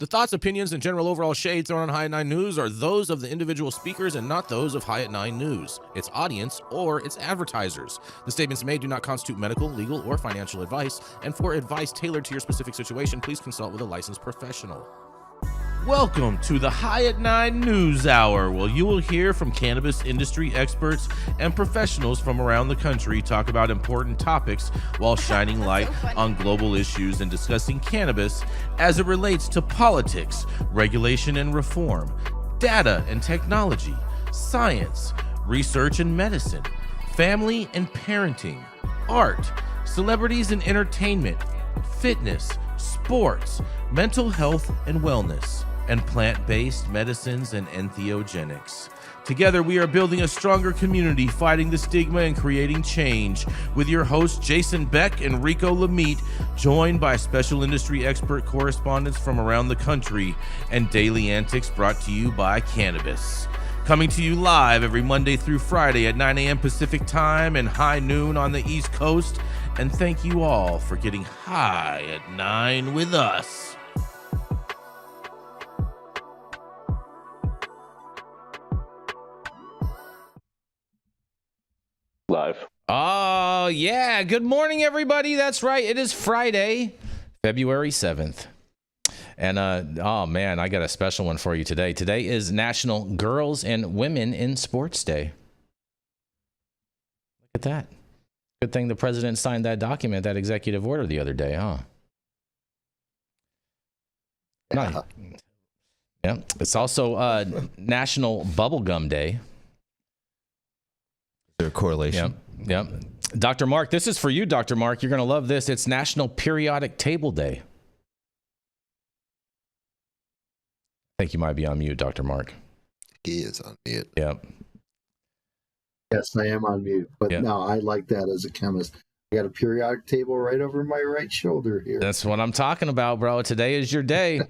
The thoughts, opinions, and general overall shades thrown on High at 9 News are those of the individual speakers and not those of High at 9 News, its audience, or its advertisers. The statements made do not constitute medical, legal, or financial advice, and for advice tailored to your specific situation, please consult with a licensed professional. Welcome to the High at 9 News Hour, where you will hear from cannabis industry experts and professionals from around the country talk about important topics while shining light on global issues and discussing cannabis as it relates to politics, regulation and reform, data and technology, science, research and medicine, family and parenting, art, celebrities and entertainment, fitness, sports, mental health and wellness, and plant-based medicines and entheogenics. Together, we are building a stronger community, fighting the stigma and creating change. With your hosts, Jason Beck and Rico Lamitte, joined by special industry expert correspondents from around the country, and daily antics brought to you by Cannabis. Coming to you live every Monday through Friday at 9 a.m. Pacific Time and high noon on the East Coast. And thank you all for getting high at 9 with us. Live. Oh, yeah. Good morning, everybody. That's right. It is Friday, February 7th. And, oh, man, I got a special one for you today. Today is National Girls and Women in Sports Day. Look at that. Good thing the president signed that document, that executive order the other day, huh? Yeah. Yeah. It's also National Bubblegum Day. There a correlation? Yep. Dr. Mark, this is for you, Dr. Mark. You're going to love this. It's National Periodic Table Day. I think you might be on mute, Dr. Mark. He is on mute. Yep. Yes, I am on mute, but no, I like that as a chemist. I got a periodic table right over my right shoulder here. That's what I'm talking about, bro. Today is your day.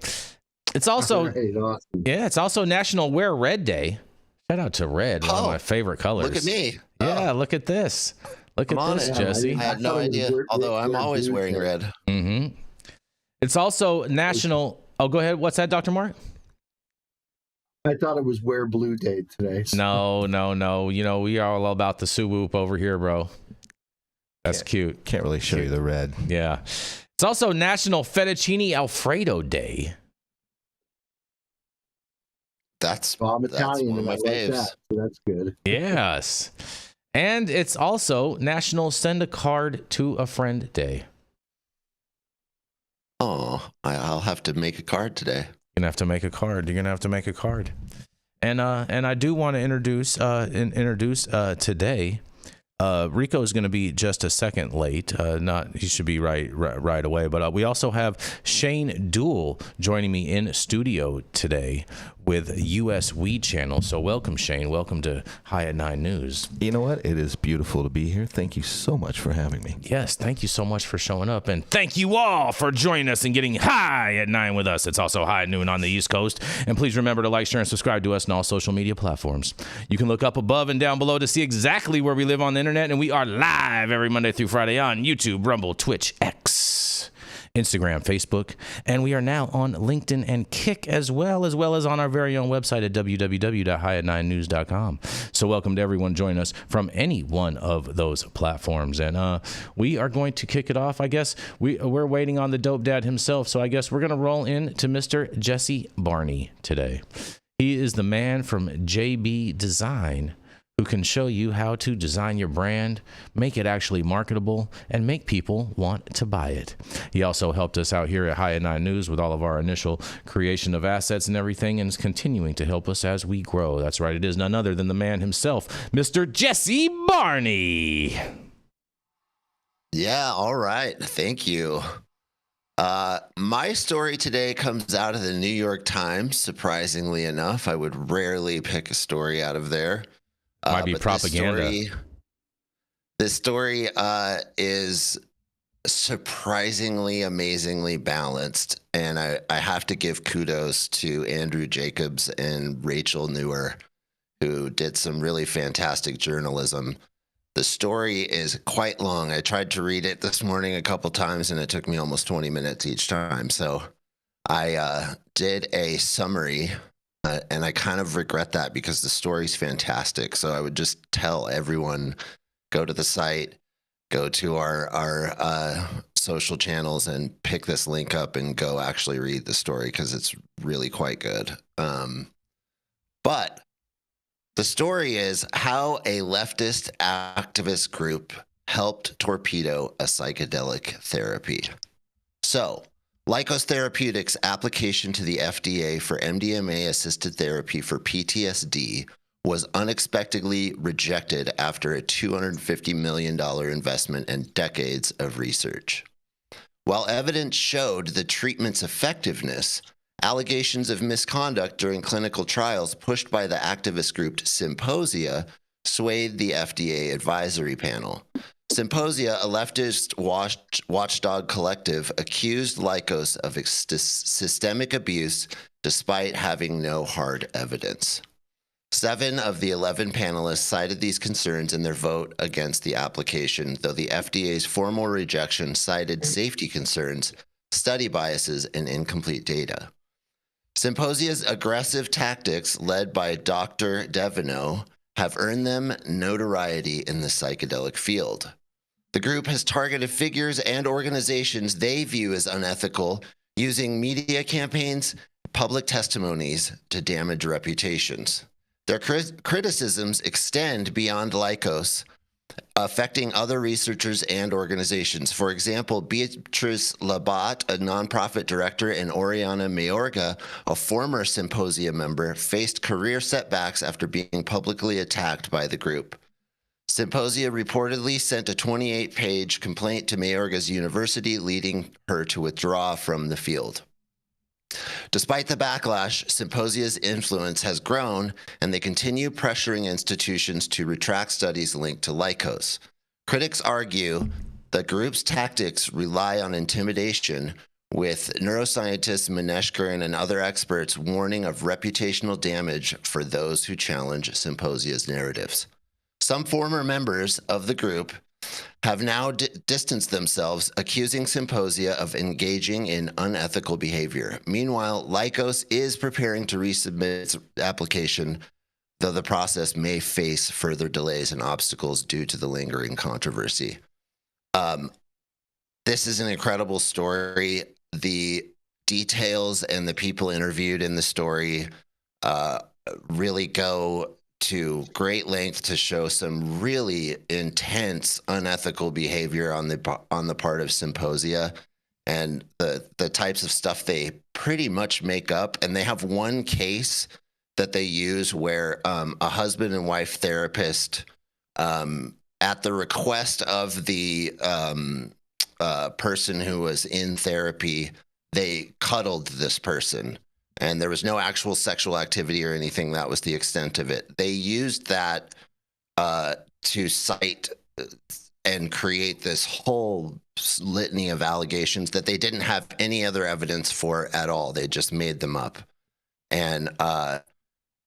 It's also, right, awesome. Yeah, it's also National Wear Red Day. Shout out to red, one of my favorite colors. Look at me. Yeah, look at this. Look at this, Jesse. I had no idea, although I'm always wearing red. Mm-hmm. It's also National, oh, go ahead. What's that, Dr. Mark? I thought it was Wear Blue Day today. So. No. You know, we are all about the swoop over here, bro. That's cute. Can't really show you the red. Yeah. It's also National Fettuccine Alfredo Day. That's I'm Italian, one of my faves. Like that, so that's good. Yes. And it's also National Send a Card to a Friend Day. Oh, I'll have to make a card today. You're gonna have to make a card. You're gonna have to make a card. And I do want to introduce today. Rico is going to be just a second late. He should be right away. But we also have Shane Duell joining me in studio today with US Weed Channel. So welcome, Shane. Welcome to High at 9 News. You know what? It is beautiful to be here. Thank you so much for having me. Yes, thank you so much for showing up. And thank you all for joining us and getting high at 9 with us. It's also high at noon on the East Coast. And please remember to like, share, and subscribe to us on all social media platforms. You can look up above and down below to see exactly where we live on the internet. And we are live every Monday through Friday on YouTube, Rumble, Twitch, X, Instagram, Facebook, and we are now on LinkedIn and Kick as well as on our very own website at www.highat9news.com. So welcome to everyone joining us from any one of those platforms. And we are going to kick it off. I guess we're waiting on the dope dad himself, so I guess we're going to roll in to Mr. Jesse Barney today. He is the man from JB Design, who can show you how to design your brand, make it actually marketable, and make people want to buy it. He also helped us out here at High at 9 News with all of our initial creation of assets and everything, and is continuing to help us as we grow. That's right, it is none other than the man himself, Mr. Jesse Barney. Yeah, all right. Thank you. My story today comes out of the New York Times, surprisingly enough. I would rarely pick a story out of there. Might be propaganda. This story is surprisingly, amazingly balanced. And I have to give kudos to Andrew Jacobs and Rachel Newer, who did some really fantastic journalism. The story is quite long. I tried to read it this morning a couple times, and it took me almost 20 minutes each time. So I did a summary, and I kind of regret that because the story's fantastic. So I would just tell everyone, go to the site, go to our social channels and pick this link up and go actually read the story because it's really quite good. But the story is how a leftist activist group helped torpedo a psychedelic therapy. So, Lykos Therapeutics' application to the FDA for MDMA-assisted therapy for PTSD was unexpectedly rejected after a $250 million investment and decades of research. While evidence showed the treatment's effectiveness, allegations of misconduct during clinical trials pushed by the activist group Symposia swayed the FDA advisory panel. Symposia, a leftist watchdog collective, accused Lykos of systemic abuse despite having no hard evidence. 7 of the 11 panelists cited these concerns in their vote against the application, though the FDA's formal rejection cited safety concerns, study biases, and incomplete data. Symposia's aggressive tactics, led by Dr. Deveneaux, have earned them notoriety in the psychedelic field. The group has targeted figures and organizations they view as unethical, using media campaigns, public testimonies to damage reputations. Their criticisms extend beyond Lykos, affecting other researchers and organizations. For example, Beatrice Labat, a nonprofit director, and Oriana Mayorga, a former Symposia member, faced career setbacks after being publicly attacked by the group. Symposia reportedly sent a 28-page complaint to Mayorga's university, leading her to withdraw from the field. Despite the backlash, Symposia's influence has grown, and they continue pressuring institutions to retract studies linked to Lykos. Critics argue the group's tactics rely on intimidation, with neuroscientist Manesh Karan and other experts warning of reputational damage for those who challenge Symposia's narratives. Some former members of the group have now distanced themselves, accusing Symposia of engaging in unethical behavior. Meanwhile, Lykos is preparing to resubmit its application, though the process may face further delays and obstacles due to the lingering controversy. This is an incredible story. The details and the people interviewed in the story really go to great length to show some really intense unethical behavior on the part of Symposia, and the types of stuff they pretty much make up. And they have one case that they use where a husband and wife therapist, at the request of the person who was in therapy, they cuddled this person. And there was no actual sexual activity or anything. That was the extent of it. They used that to cite and create this whole litany of allegations that they didn't have any other evidence for at all. They just made them up. And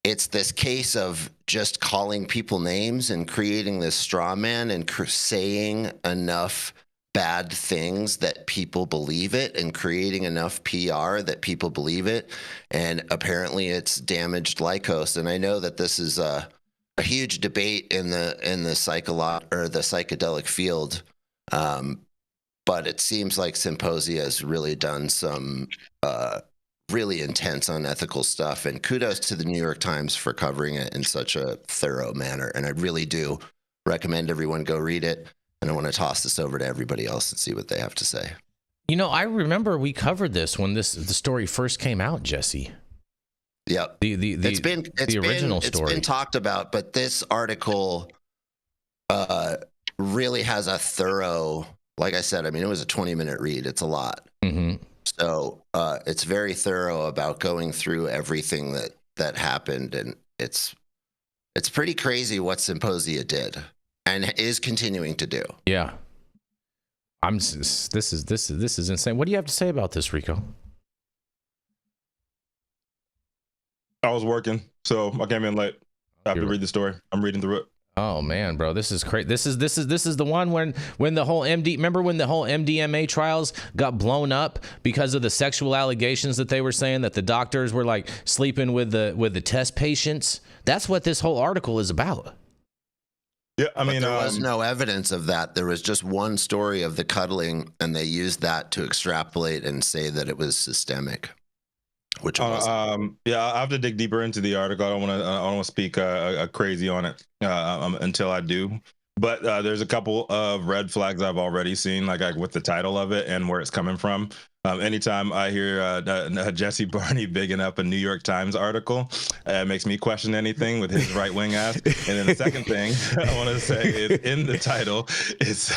it's this case of just calling people names and creating this straw man and saying enough bad things that people believe it, and creating enough PR that people believe it. And apparently it's damaged Lykos. And I know that this is a huge debate in the psychedelic field. But it seems like Symposia has really done some really intense unethical stuff. And kudos to the New York Times for covering it in such a thorough manner. And I really do recommend everyone go read it. And I want to toss this over to everybody else and see what they have to say. You know, I remember we covered this when the story first came out, Jesse. Yep. The original story. It's been talked about, but this article really has a thorough, like I said, I mean, it was a 20-minute read. It's a lot. Mm-hmm. So it's very thorough about going through everything that happened. And it's pretty crazy what Symposia did and is continuing to do. Yeah. This is insane. What do you have to say about this, Rico? I was working, so I came in late. I have to read the story. I'm reading through it. Oh man, bro, this is crazy. This is the one when the whole remember when the whole MDMA trials got blown up because of the sexual allegations that they were saying that the doctors were like sleeping with the test patients. That's what this whole article is about. Yeah, I mean, there was no evidence of that. There was just one story of the cuddling, and they used that to extrapolate and say that it was systemic. Which yeah, I have to dig deeper into the article. I don't want to speak crazy on it until I do. But there's a couple of red flags I've already seen, like with the title of it and where it's coming from. Anytime I hear Jesse Barney bigging up a New York Times article, it makes me question anything with his right wing ass. And then the second thing I want to say is in the title is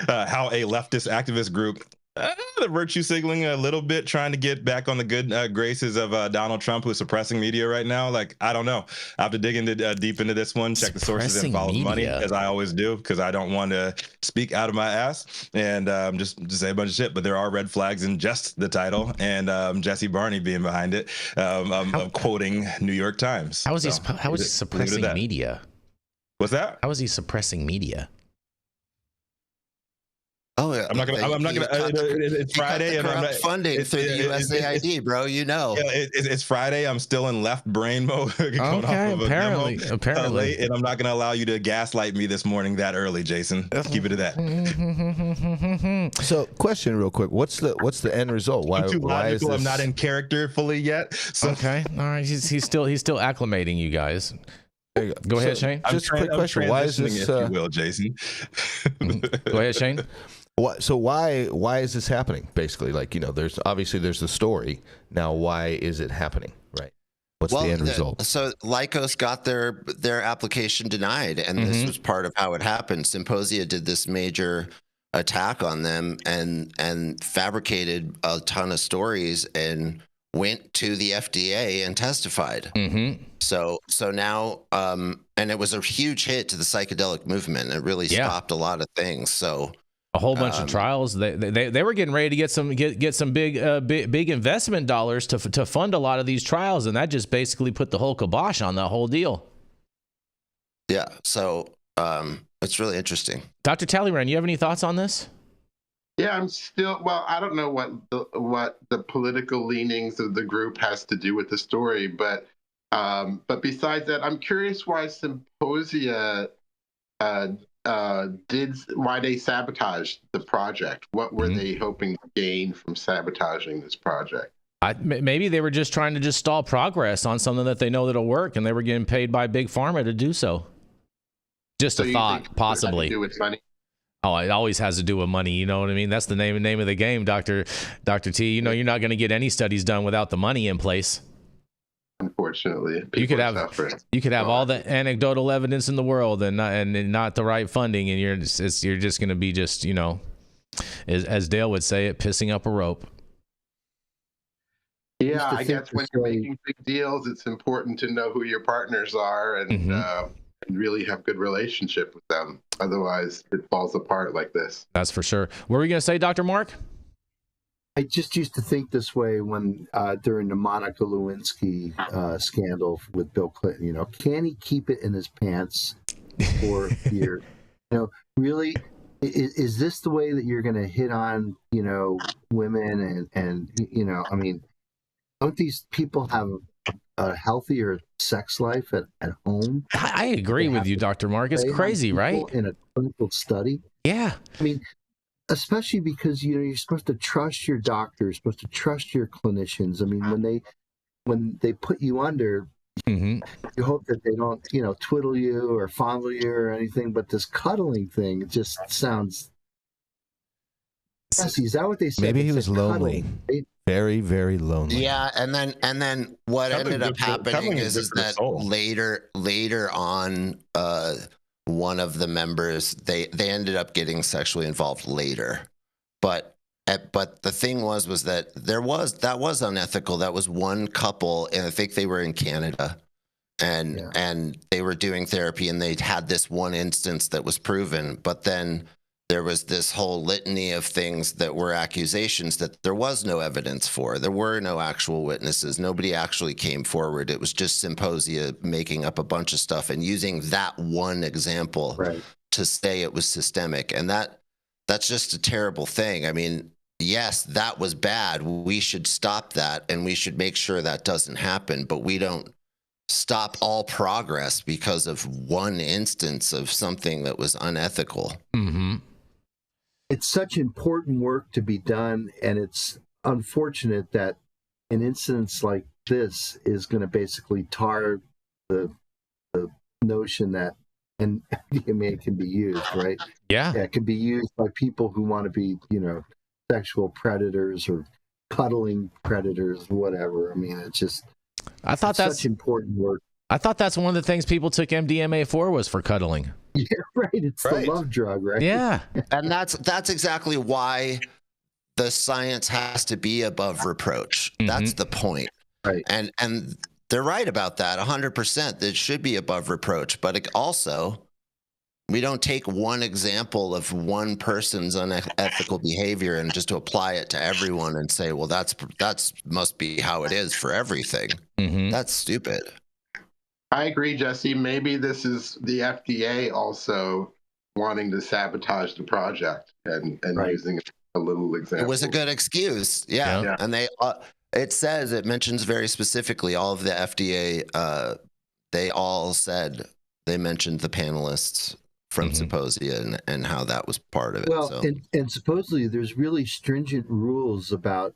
how a leftist activist group the virtue signaling a little bit, trying to get back on the good graces of Donald Trump, who's suppressing media right now. Like, I don't know. I have to dig into deep into this one, check the sources and follow the money, as I always do, because I don't want to speak out of my ass and just say a bunch of shit. But there are red flags in just the title and Jesse Barney being behind it, quoting New York Times. How is he suppressing media? What's that? How is he suppressing media? Oh yeah, I'm not gonna. It's Friday, and I'm not funding through the USAID, bro. You know, yeah, it's Friday. I'm still in left brain mode. Okay, apparently, late, and I'm not gonna allow you to gaslight me this morning that early, Jason. Let's keep it at that. So, question, real quick: What's the end result? I'm too logical. I'm not in character fully yet. So. Okay, all right. He's still acclimating you guys. Go ahead, Shane. Just a quick question: Why is this? If you will, Jason. Go ahead, Shane. So why is this happening? Basically, like, you know, there's the story. Now, why is it happening? Right. What's the end result? So Lycos got their application denied, and this was part of how it happened. Symposia did this major attack on them and fabricated a ton of stories and went to the FDA and testified. So now, and it was a huge hit to the psychedelic movement. It really stopped a lot of things. So. A whole bunch of trials. They were getting ready to get some big investment dollars to fund a lot of these trials, and that just basically put the whole kibosh on the whole deal. Yeah, so it's really interesting. Dr. Talleyrand, you have any thoughts on this? Yeah, I don't know what the political leanings of the group has to do with the story, but besides that, I'm curious why Symposia why they sabotaged the project. What were they hoping to gain from sabotaging this project? Maybe they were just trying to just stall progress on something that they know that'll work, and they were getting paid by Big Pharma to do so. Just a thought, possibly. To do with money? Oh, it always has to do with money. You know what I mean? That's the name of the game, Dr. T. You know, you're not going to get any studies done without the money in place. Unfortunately, you could have all the anecdotal evidence in the world and not the right funding, and you're just going to be you know, as Dale would say it, pissing up a rope. Yeah, I guess when you're making big deals, it's important to know who your partners are and really have good relationship with them. Otherwise, it falls apart like this. That's for sure. What were you going to say, Dr. Mark? I just used to think this way when during the Monica Lewinsky scandal with Bill Clinton. You know, can he keep it in his pants for a year? You know, really, is this the way that you're going to hit on, you know, women and you know, I mean, don't these people have a healthier sex life at home? I agree with you, Dr. Mark. It's crazy, right? In a clinical study. Yeah. I mean, especially because, you know, you're supposed to trust your doctor, you're supposed to trust your clinicians. I mean, when they put you under, you hope that they don't, you know, twiddle you or fondle you or anything. But this cuddling thing, it just sounds. Is that what they said? Maybe he was lonely. Very, very lonely. Yeah, and then what ended up happening is that later on, one of the members they ended up getting sexually involved later, but the thing was that that was unethical. That was one couple, and I think they were in Canada, and they were doing therapy, and they had this one instance that was proven, but then there was this whole litany of things that were accusations that there was no evidence for. There were no actual witnesses. Nobody actually came forward. It was just symposia making up a bunch of stuff and using that one example to say it was systemic. And that's just a terrible thing. I mean, yes, that was bad. We should stop that, and we should make sure that doesn't happen. But we don't stop all progress because of one instance of something that was unethical. Mm-hmm. It's such important work to be done, and it's unfortunate that an incident like this is going to basically tar the notion that an MDMA can be used, right? Yeah, it can be used by people who want to be, sexual predators or cuddling predators, whatever. I mean, it's just that's such important work. I thought that's one of the things people took MDMA for, was for cuddling. Yeah, right. It's the love drug, right? Yeah. And that's exactly why the science has to be above reproach. Mm-hmm. That's the point. Right. And they're right about that 100%. That should be above reproach. But it also, we don't take one example of one person's unethical behavior and just to apply it to everyone and say, well, that's must be how it is for everything. Mm-hmm. That's stupid. I agree, Jesse. Maybe this is the FDA also wanting to sabotage the project and using a little example. It was a good excuse. Yeah. And it mentions very specifically all of the FDA, they mentioned the panelists from Symposia and how that was part of it. Well, and supposedly there's really stringent rules about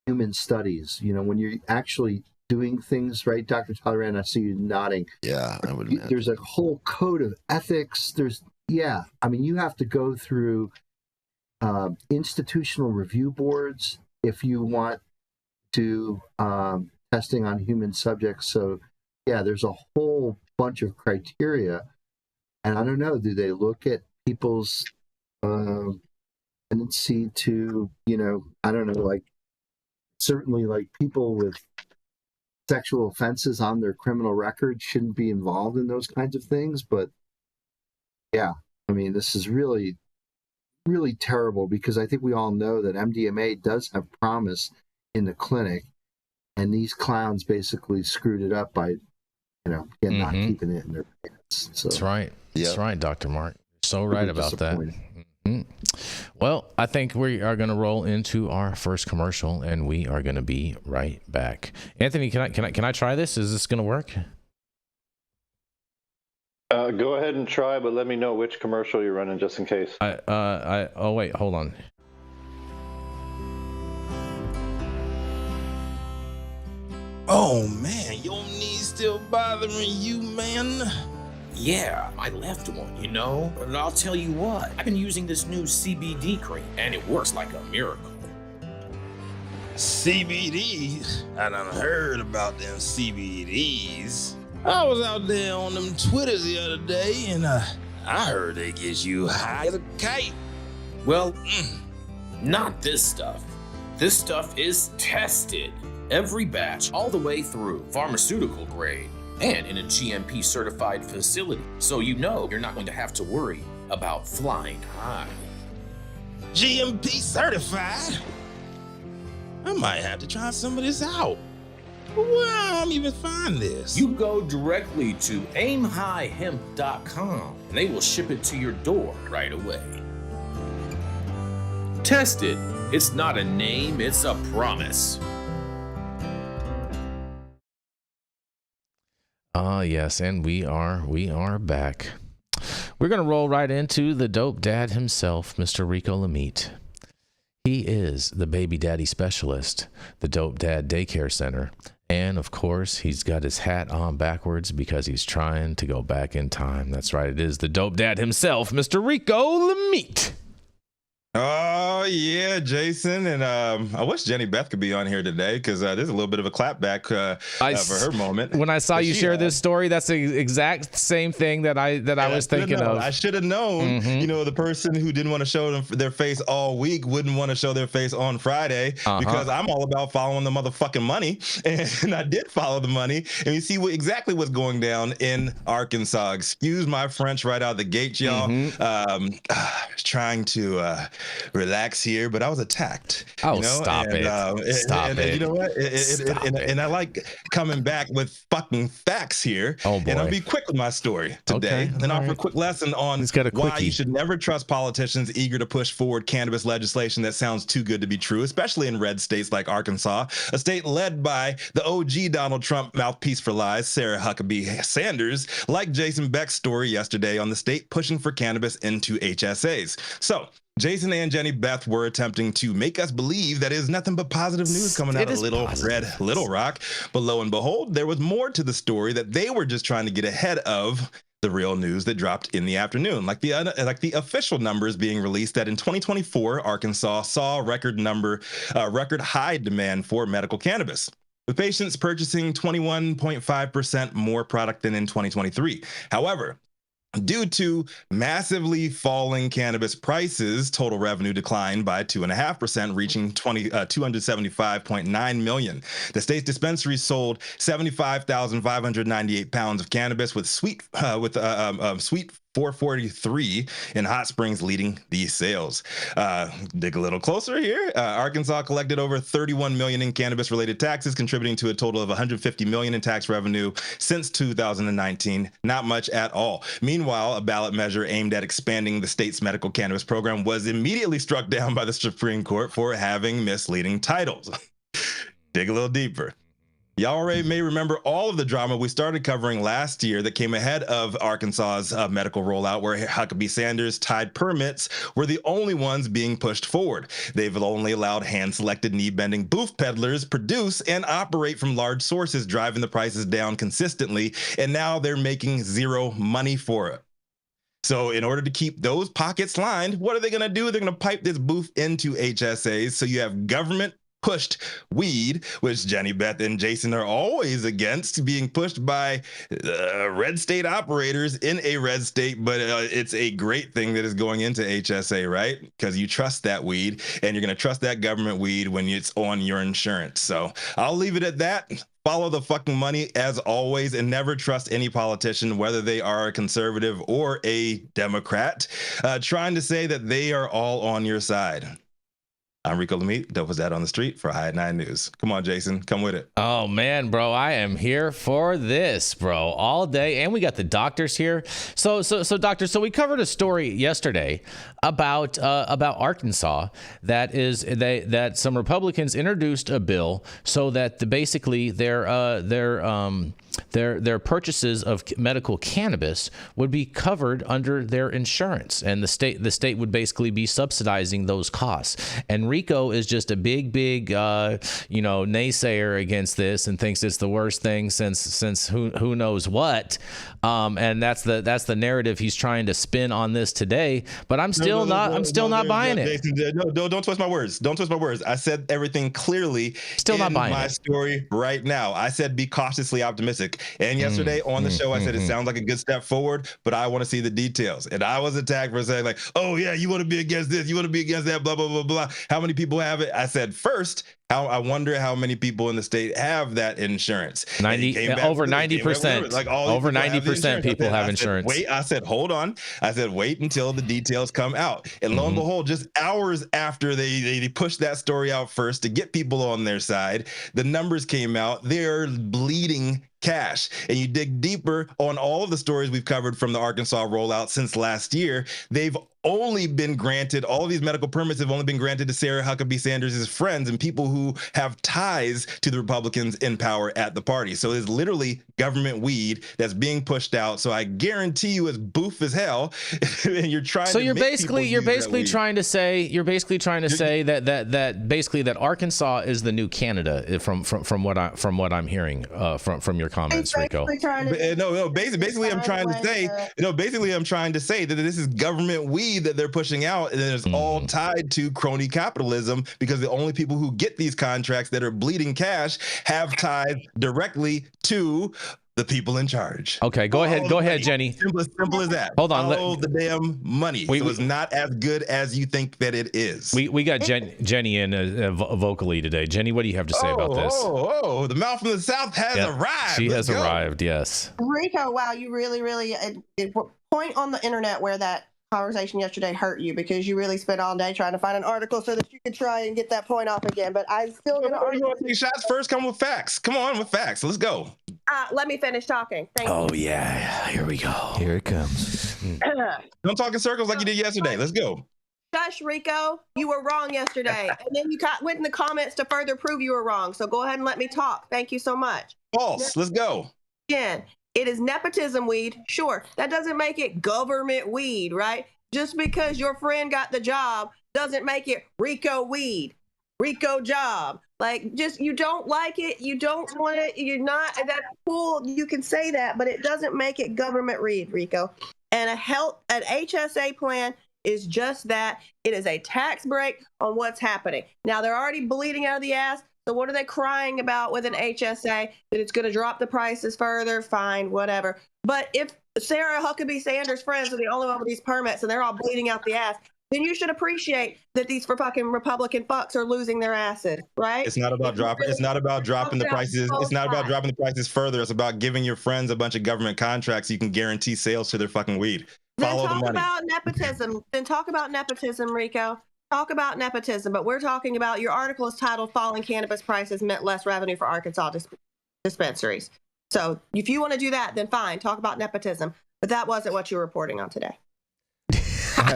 human studies. When you're actually doing things, right, Dr. Talleyrand? I see you nodding. Yeah, I would imagine. There's a whole code of ethics. You have to go through institutional review boards if you want to testing on human subjects. So, there's a whole bunch of criteria. And I don't know, do they look at people's tendency to, I don't know, like certainly like people with sexual offenses on their criminal record shouldn't be involved in those kinds of things. But this is really, really terrible, because I think we all know that MDMA does have promise in the clinic, and these clowns basically screwed it up by, not keeping it in their pants. So, that's right. That's right, Dr. Mark. So right about that. Mm-hmm. Well, I think we are going to roll into our first commercial, and we are going to be right back. Anthony, can I try this? Is this going to work? Go ahead and try, but let me know which commercial you're running, just in case. Oh wait, hold on. Oh man, your knees still bothering you, man? Yeah, my left one, But I'll tell you what, I've been using this new CBD cream, and it works like a miracle. CBDs? I done heard about them CBDs. I was out there on them Twitters the other day, and I heard they get you high as a kite. Well, not this stuff. This stuff is tested. Every batch, all the way through, pharmaceutical grade, and in a GMP certified facility, so you're not going to have to worry about flying high. GMP certified? I might have to try some of this out. Where do I even find this? You go directly to aimhighhemp.com and they will ship it to your door right away. Tested. It's not a name, it's a promise. Yes, and we are back. We're going to roll right into the dope dad himself, Mr. Rico Lamitte. He is the baby daddy specialist, the Dope Dad Daycare Center, and of course, he's got his hat on backwards because he's trying to go back in time. That's right, it is the dope dad himself, Mr. Rico Lamitte. Oh Oh yeah, Jason, and I wish Jenny Beth could be on here today because there's a little bit of a clapback for her moment. When I saw you share this story, that's the exact same thing that I was thinking of. I should have known. Mm-hmm. You know, the person who didn't want to show their face all week wouldn't want to show their face on Friday because I'm all about following the motherfucking money, and I did follow the money, and you see exactly what's going down in Arkansas. Excuse my French right out the gate, y'all. Trying to relax here, but I was attacked. Oh, you know? stop it. Stop it. You know what? And I like coming back with fucking facts here. Oh, boy. And I'll be quick with my story today and offer a quick lesson on why you should never trust politicians eager to push forward cannabis legislation that sounds too good to be true, especially in red states like Arkansas, a state led by the OG Donald Trump mouthpiece for lies, Sarah Huckabee Sanders, like Jason Beck's story yesterday on the state pushing for cannabis into HSAs. So Jason and Jenny Beth were attempting to make us believe that it is nothing but positive news coming out of Little Rock. But lo and behold, there was more to the story that they were just trying to get ahead of the real news that dropped in the afternoon, like the official numbers being released that in 2024, Arkansas saw record high demand for medical cannabis, with patients purchasing 21.5% more product than in 2023. However, due to massively falling cannabis prices, total revenue declined by 2.5%, reaching $275.9 million. The state's dispensaries sold 75,598 pounds of cannabis, with sweet 443 in Hot Springs leading these sales. Dig a little closer here. Arkansas collected over $31 million in cannabis-related taxes, contributing to a total of $150 million in tax revenue since 2019. Not much at all. Meanwhile, a ballot measure aimed at expanding the state's medical cannabis program was immediately struck down by the Supreme Court for having misleading titles. Dig a little deeper. Y'all already may remember all of the drama we started covering last year that came ahead of Arkansas's medical rollout, where Huckabee Sanders tied permits were the only ones being pushed forward. They've only allowed hand-selected knee-bending booth peddlers produce and operate from large sources, driving the prices down consistently, and now they're making zero money for it. So in order to keep those pockets lined, what are they going to do? They're going to pipe this booth into HSAs, so you have government pushed weed, which Jenny Beth and Jason are always against, being pushed by red state operators in a red state, but it's a great thing that is going into HSA, right? Because you trust that weed, and you're going to trust that government weed when it's on your insurance. So I'll leave it at that. Follow the fucking money as always, and never trust any politician, whether they are a conservative or a Democrat, trying to say that they are all on your side. I'm Rico Lamitte, dope as that on the street for High at 9 News. Come on, Jason, come with it. Oh man, bro, I am here for this, bro, all day, and we got the doctors here. So doctor, so we covered a story yesterday about Arkansas that some Republicans introduced a bill so that basically their purchases of medical cannabis would be covered under their insurance, and the state would basically be subsidizing those costs. And Rico is just a big naysayer against this and thinks it's the worst thing since who knows what. And that's the narrative he's trying to spin on this today. But I'm still not buying it. No, don't twist my words. Don't twist my words. I said everything clearly. Still not buying my story right now. I said be cautiously optimistic. And yesterday on the show, I said it sounds like a good step forward, but I want to see the details. And I was attacked for saying like, oh yeah, you want to be against this, you want to be against that, blah blah blah blah. How many people have it? I said first, I wonder how many people in the state have that insurance. Over 90%. Like over 90% people have insurance. I said, hold on. I said, wait until the details come out. And lo and behold, just hours after they pushed that story out first to get people on their side, the numbers came out. They're bleeding cash. And you dig deeper on all of the stories we've covered from the Arkansas rollout since last year, they've only been granted, all of these medical permits have only been granted to Sarah Huckabee Sanders' friends and people who have ties to the Republicans in power at the party. So it's literally government weed that's being pushed out. So I guarantee you it's boof as hell. And you're trying so to you're basically trying to say that Arkansas is the new Canada from what I'm hearing from your comments, Rico. Basically I'm trying to say that this is government weed weed that they're pushing out, and it's all tied to crony capitalism, because the only people who get these contracts that are bleeding cash have ties directly to the people in charge. Okay, go ahead, Jenny. Simple as that. Hold on, Follow the damn money. So it's not as good as you think that it is. We got Jenny in vocally today. Jenny, what do you have to say about this? The mouth from the South has arrived. She has arrived, yes. Rico, wow, you really point on the internet where that conversation yesterday hurt you, because you really spent all day trying to find an article so that you could try and get that point off again. But I still you want to take shots first? Come with facts. Come on with facts. Let's go. Let me finish talking. Thank you. Oh yeah, here we go. Here it comes. Don't talk in circles like you did yesterday. Let's go. Shush, Rico. You were wrong yesterday, and then you went in the comments to further prove you were wrong. So go ahead and let me talk. Thank you so much. False. Let's go. Again, it is nepotism weed. Sure, that doesn't make it government weed, right? Just because your friend got the job doesn't make it Rico weed, Rico job. Like, just, you don't like it, you don't want it, you're not, that's cool, you can say that, but it doesn't make it government weed, Rico. And an HSA plan is just that. It is a tax break on what's happening. Now, they're already bleeding out of the ass. So what are they crying about with an HSA? That it's going to drop the prices further? Fine, whatever. But if Sarah Huckabee Sanders' friends are the only one with these permits and they're all bleeding out the ass, then you should appreciate that these fucking Republican fucks are losing their asses, right? It's not about dropping. It's not about dropping the prices. It's not about dropping the prices further. It's about giving your friends a bunch of government contracts so you can guarantee sales to their fucking weed. Follow the money. Then talk about nepotism. Then talk about nepotism, Rico. Talk about nepotism. But we're talking about, your article is titled "Falling Cannabis Prices Meant Less Revenue for Arkansas Dispensaries." So if you want to do that, then fine. Talk about nepotism. But that wasn't what you were reporting on today.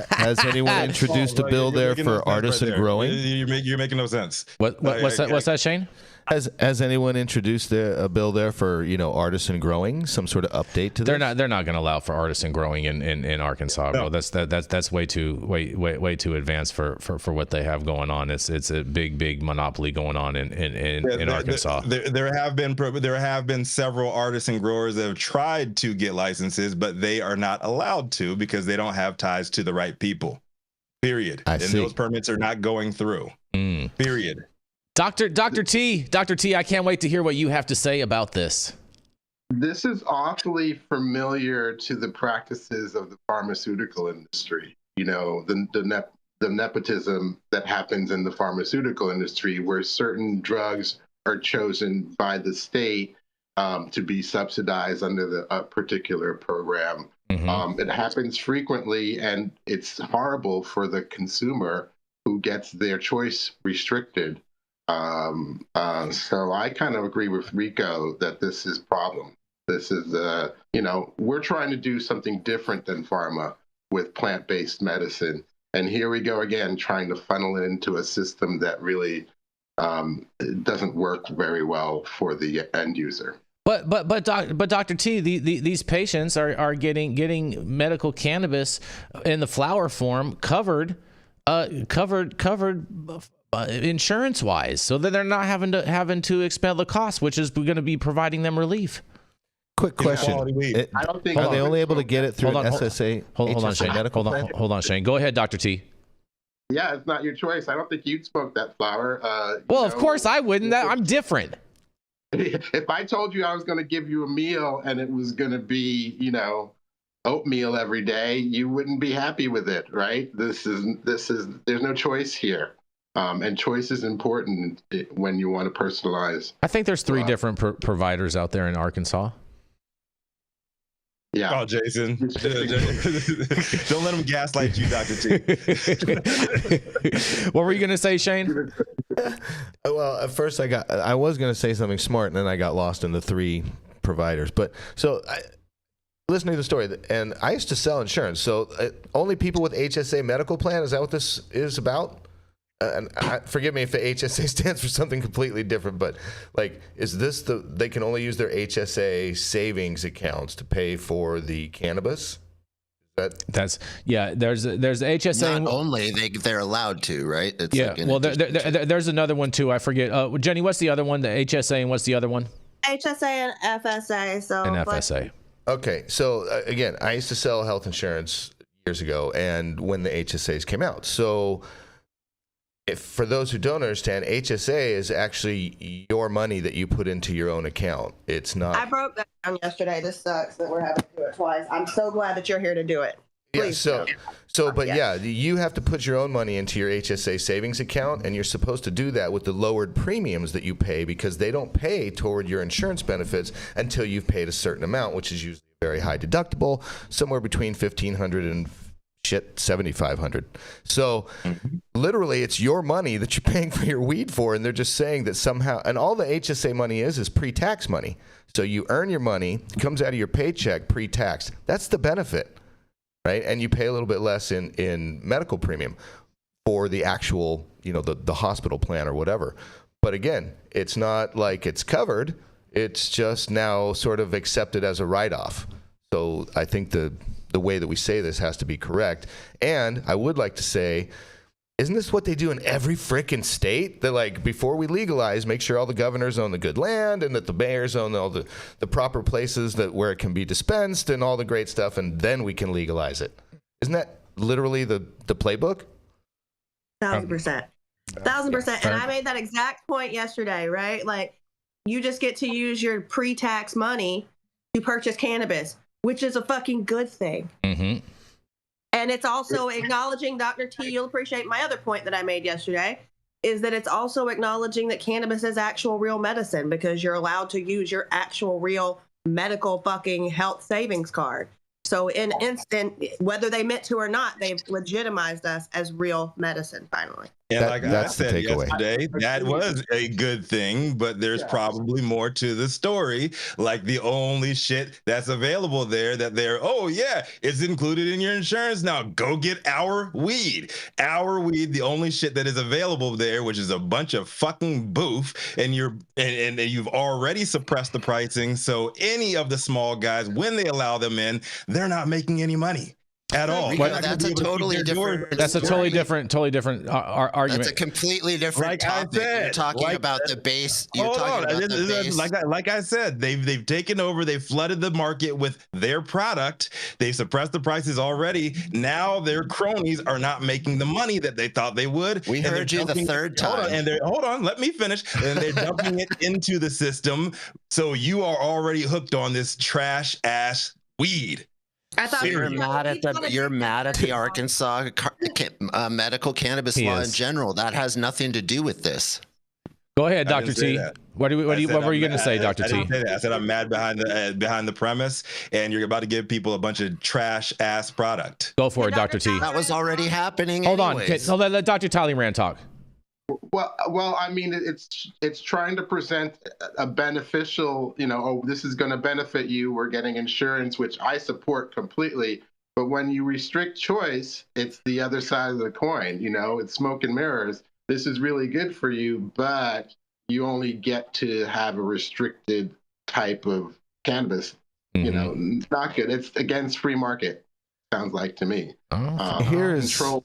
Has anyone introduced a bill there for artisan growing? You're making no sense. What's that, Shane? Has anyone introduced a bill there for artisan growing? Some sort of update to this? They're not going to allow for artisan growing in Arkansas. No. Bro. That's way too advanced for what they have going on. It's a big monopoly going on in Arkansas. There have been several artisan growers that have tried to get licenses, but they are not allowed to because they don't have ties to the right people. Period. And those permits are not going through. Period. Dr. T, I can't wait to hear what you have to say about this. This is awfully familiar to the practices of the pharmaceutical industry. The nepotism that happens in the pharmaceutical industry, where certain drugs are chosen by the state to be subsidized under a particular program. Mm-hmm. It happens frequently, and it's horrible for the consumer who gets their choice restricted. So I kind of agree with Rico that this is a problem. This is, we're trying to do something different than pharma with plant-based medicine. And here we go again, trying to funnel it into a system that really doesn't work very well for the end user. But Dr. T, these patients are getting medical cannabis in the flower form covered insurance wise, so that they're not having to expend the cost, which is going to be providing them relief. Quick question: I don't think are they only able to get it through an SSA? Hold on, Shane. Hold on, Shane. Go ahead, Dr. T. Yeah, it's not your choice. I don't think you'd smoke that flower. Of course I wouldn't. I'm different. If I told you I was going to give you a meal and it was going to be, oatmeal every day, you wouldn't be happy with it, right? There's no choice here. And choice is important when you want to personalize. I think there's three different providers out there in Arkansas. Yeah. Oh, Jason. Don't let him gaslight you, Dr. T. What were you going to say, Shane? Well, at first I was going to say something smart, and then I got lost in the three providers. But listening to the story, and I used to sell insurance. So only people with HSA medical plan, is that what this is about? And forgive me if the HSA stands for something completely different, but is this they can only use their HSA savings accounts to pay for the cannabis? There's HSA. Not only they're allowed to, right? It's there's another one too. I forget. Jenny, what's the other one? The HSA, and what's the other one? HSA and FSA. And FSA. Okay, so again, I used to sell health insurance years ago, and when the HSAs came out. So for those who don't understand, HSA is actually your money that you put into your own account. It's not. I broke that down yesterday. This sucks that we're having to do it twice. I'm so glad that you're here to do it. Please. Yeah, you have to put your own money into your HSA savings account, and you're supposed to do that with the lowered premiums that you pay, because they don't pay toward your insurance benefits until you've paid a certain amount, which is usually a very high deductible, somewhere between $1,500 and $7,500. So literally it's your money that you're paying for your weed for, and they're just saying that somehow, and all the HSA money is pre-tax money. So you earn your money, it comes out of your paycheck pre-tax. That's the benefit, right? And you pay a little bit less in medical premium for the actual, the hospital plan or whatever. But again, it's not like it's covered. It's just now sort of accepted as a write-off. So I think the way that we say this has to be correct. And I would like to say, isn't this what they do in every frickin' state? That, like, before we legalize, make sure all the governors own the good land, and that the mayors own all the proper places where it can be dispensed and all the great stuff, and then we can legalize it. Isn't that literally the playbook? 1,000%. 1,000%. And I made that exact point yesterday, right? Like, you just get to use your pre-tax money to purchase cannabis, which is a fucking good thing. Mm-hmm. And it's also acknowledging, Dr. T, you'll appreciate my other point that I made yesterday, is that it's also acknowledging that cannabis is actual real medicine, because you're allowed to use your actual real medical fucking health savings card. So in instant, whether they meant to or not, they've legitimized us as real medicine finally. And like I said takeaway. yesterday, that was a good thing, but there's probably more to the story. Like, the only shit that's available there that it's included in your insurance now. Go get our weed. Our weed, the only shit that is available there, which is a bunch of fucking boof, and you've already suppressed the pricing. So any of the small guys, when they allow them in, they're not making any money at all. Rico, that's a totally different. That's a totally different argument. That's a completely different topic. You're talking about the base. You're talking about the base. Like I said, they've taken over. They've flooded the market with their product. They've suppressed the prices already. Now their cronies are not making the money that they thought they would. We heard you the third time. Hold on, let me finish. And they're dumping it into the system. So you are already hooked on this trash ass weed. I thought you're mad at the Arkansas medical cannabis law in general. That has nothing to do with this. Go ahead, Dr. T. What were you going to say, Dr. T? I didn't say that. I said I'm mad behind the premise, and you're about to give people a bunch of trash ass product. Go for it, Dr. T. That was already happening. Hold on. Let Dr. Talleyrand talk. Well, I mean, it's trying to present a beneficial, this is going to benefit you. We're getting insurance, which I support completely. But when you restrict choice, it's the other side of the coin. It's smoke and mirrors. This is really good for you, but you only get to have a restricted type of cannabis. Not good. It's against free market. Sounds like to me. Control.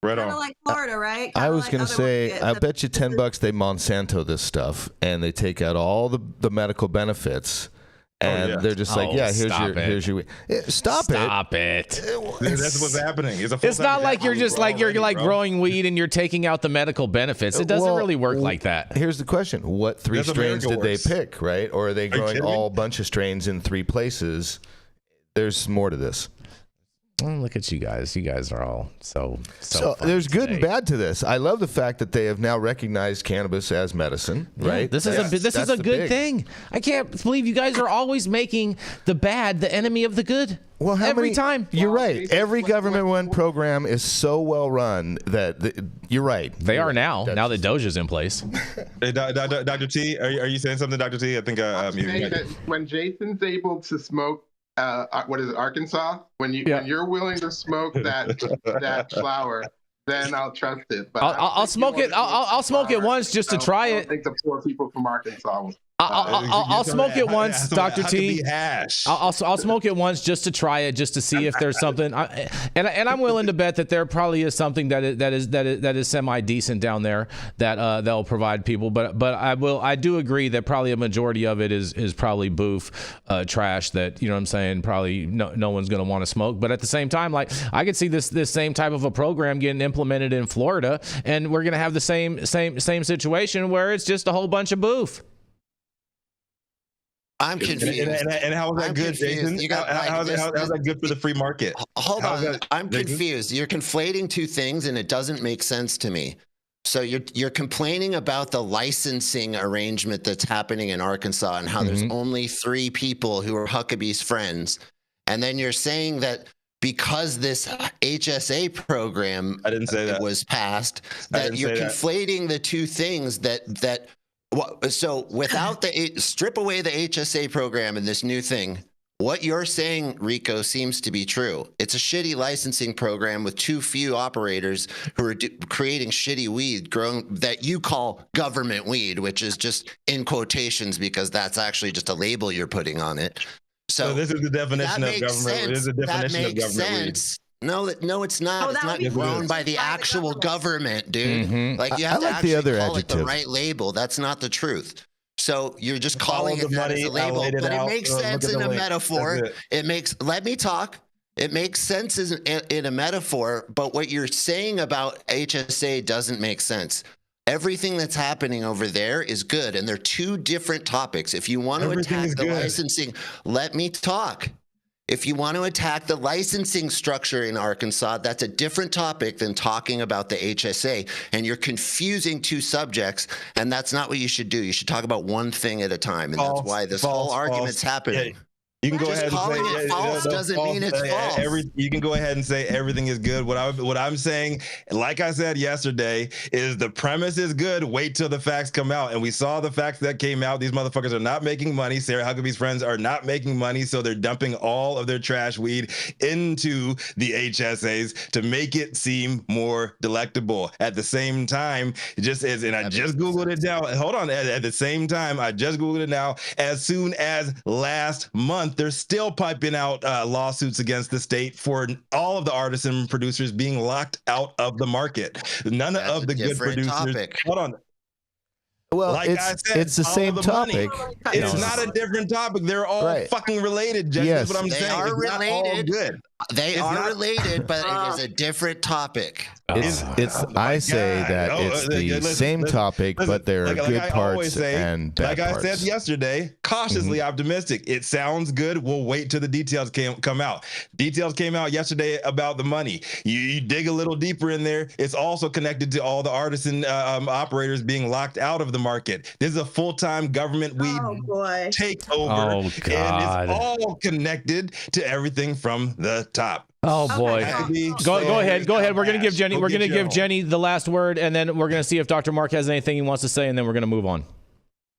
Right Kind of on. like Florida, right? I was going to say, I bet you $10 they Monsanto this stuff, and they take out all the medical benefits, and they're just like, here's your stop it. That's what's happening. It's not like you're just like you're growing weed and you're taking out the medical benefits. It doesn't really work like that. Here's the question: what three strains did they pick, right? Or are they growing all bunch of strains in 3 places? There's more to this. Oh, look at you guys. You guys are all so there's good and bad to this. I love the fact that they have now recognized cannabis as medicine, right? This is a good thing. I can't believe you guys are always making the bad the enemy of the good. Well, every time. You're right. Every government-run program is so well run that you're right. They are now that Doja's in place. Hey, Dr. T, are you saying something, Dr. T? I think when Jason's able to smoke. What is it, Arkansas? When you're willing to smoke that flower, then I'll trust it. But I'll smoke it. I'll smoke it once just to try it. I think the poor people from Arkansas will. I'll smoke it once, Dr. T. I'll smoke it once just to try it, just to see if there's something. And I'm willing to bet that there probably is something that is semi decent down there that they'll provide people. But I do agree that probably a majority of it is probably boof, trash that, you know what I'm saying, probably no one's going to want to smoke. But at the same time, like, I could see this same type of a program getting implemented in Florida, and we're going to have the same situation where it's just a whole bunch of boof. I'm confused. And how is that good, Jason? How's that good for the free market? Hold on. I'm confused. You're conflating two things, and it doesn't make sense to me. So you're complaining about the licensing arrangement that's happening in Arkansas and how there's only 3 people who are Huckabee's friends. And then you're saying that because this HSA program was passed, that you're conflating the two things so without strip away the HSA program and this new thing, what you're saying, Rico, seems to be true. It's a shitty licensing program with too few operators who are creating shitty weed grown that you call government weed, which is just in quotations because that's actually just a label you're putting on it. So this is the definition of government. This is the definition of government weed. No, it's not. It's not grown by the actual government, dude. Like, you have to like actually the other call adjective. it the right label. That's not the truth. So you're just calling it that as a label, but it makes sense in a metaphor. Let me talk. It makes sense in a metaphor, but what you're saying about HSA doesn't make sense. Everything that's happening over there is good, and they're two different topics. If you want to attack the licensing, let me talk. If you want to attack the licensing structure in Arkansas, that's a different topic than talking about the HSA. And you're confusing two subjects, and that's not what you should do. You should talk about one thing at a time, and that's why this whole argument's happening. Yeah. You can go ahead and say calling it false doesn't mean it's false. You can go ahead and say everything is good. What I'm saying, like I said yesterday, is the premise is good. Wait till the facts come out. And we saw the facts that came out. These motherfuckers are not making money. Sarah Huckabee's friends are not making money, so they're dumping all of their trash weed into the HSAs to make it seem more delectable. At the same time, I just Googled it now. Hold on. At the same time, I just Googled it now. As soon as last month, they're still piping out lawsuits against the state for all of the artisan producers being locked out of the market. None of the good producers. Hold on. Well, like it's the same topic. It's not a different topic. They're all fucking related. Jesse, yes, that's what I'm saying. They are related. Good. They are related, but it is a different topic. I say that it's the same topic, but there are good parts and bad parts. Like I said yesterday, cautiously optimistic. It sounds good. We'll wait till the details come out. Details came out yesterday about the money. You dig a little deeper in there. It's also connected to all the artisan operators being locked out of the market. This is a full-time government weed takeover. Oh, God. And it's all connected to everything from the top. Oh boy! Go ahead. We're gonna give Jenny the last word, and then we're gonna see if Dr. Mark has anything he wants to say, and then we're gonna move on.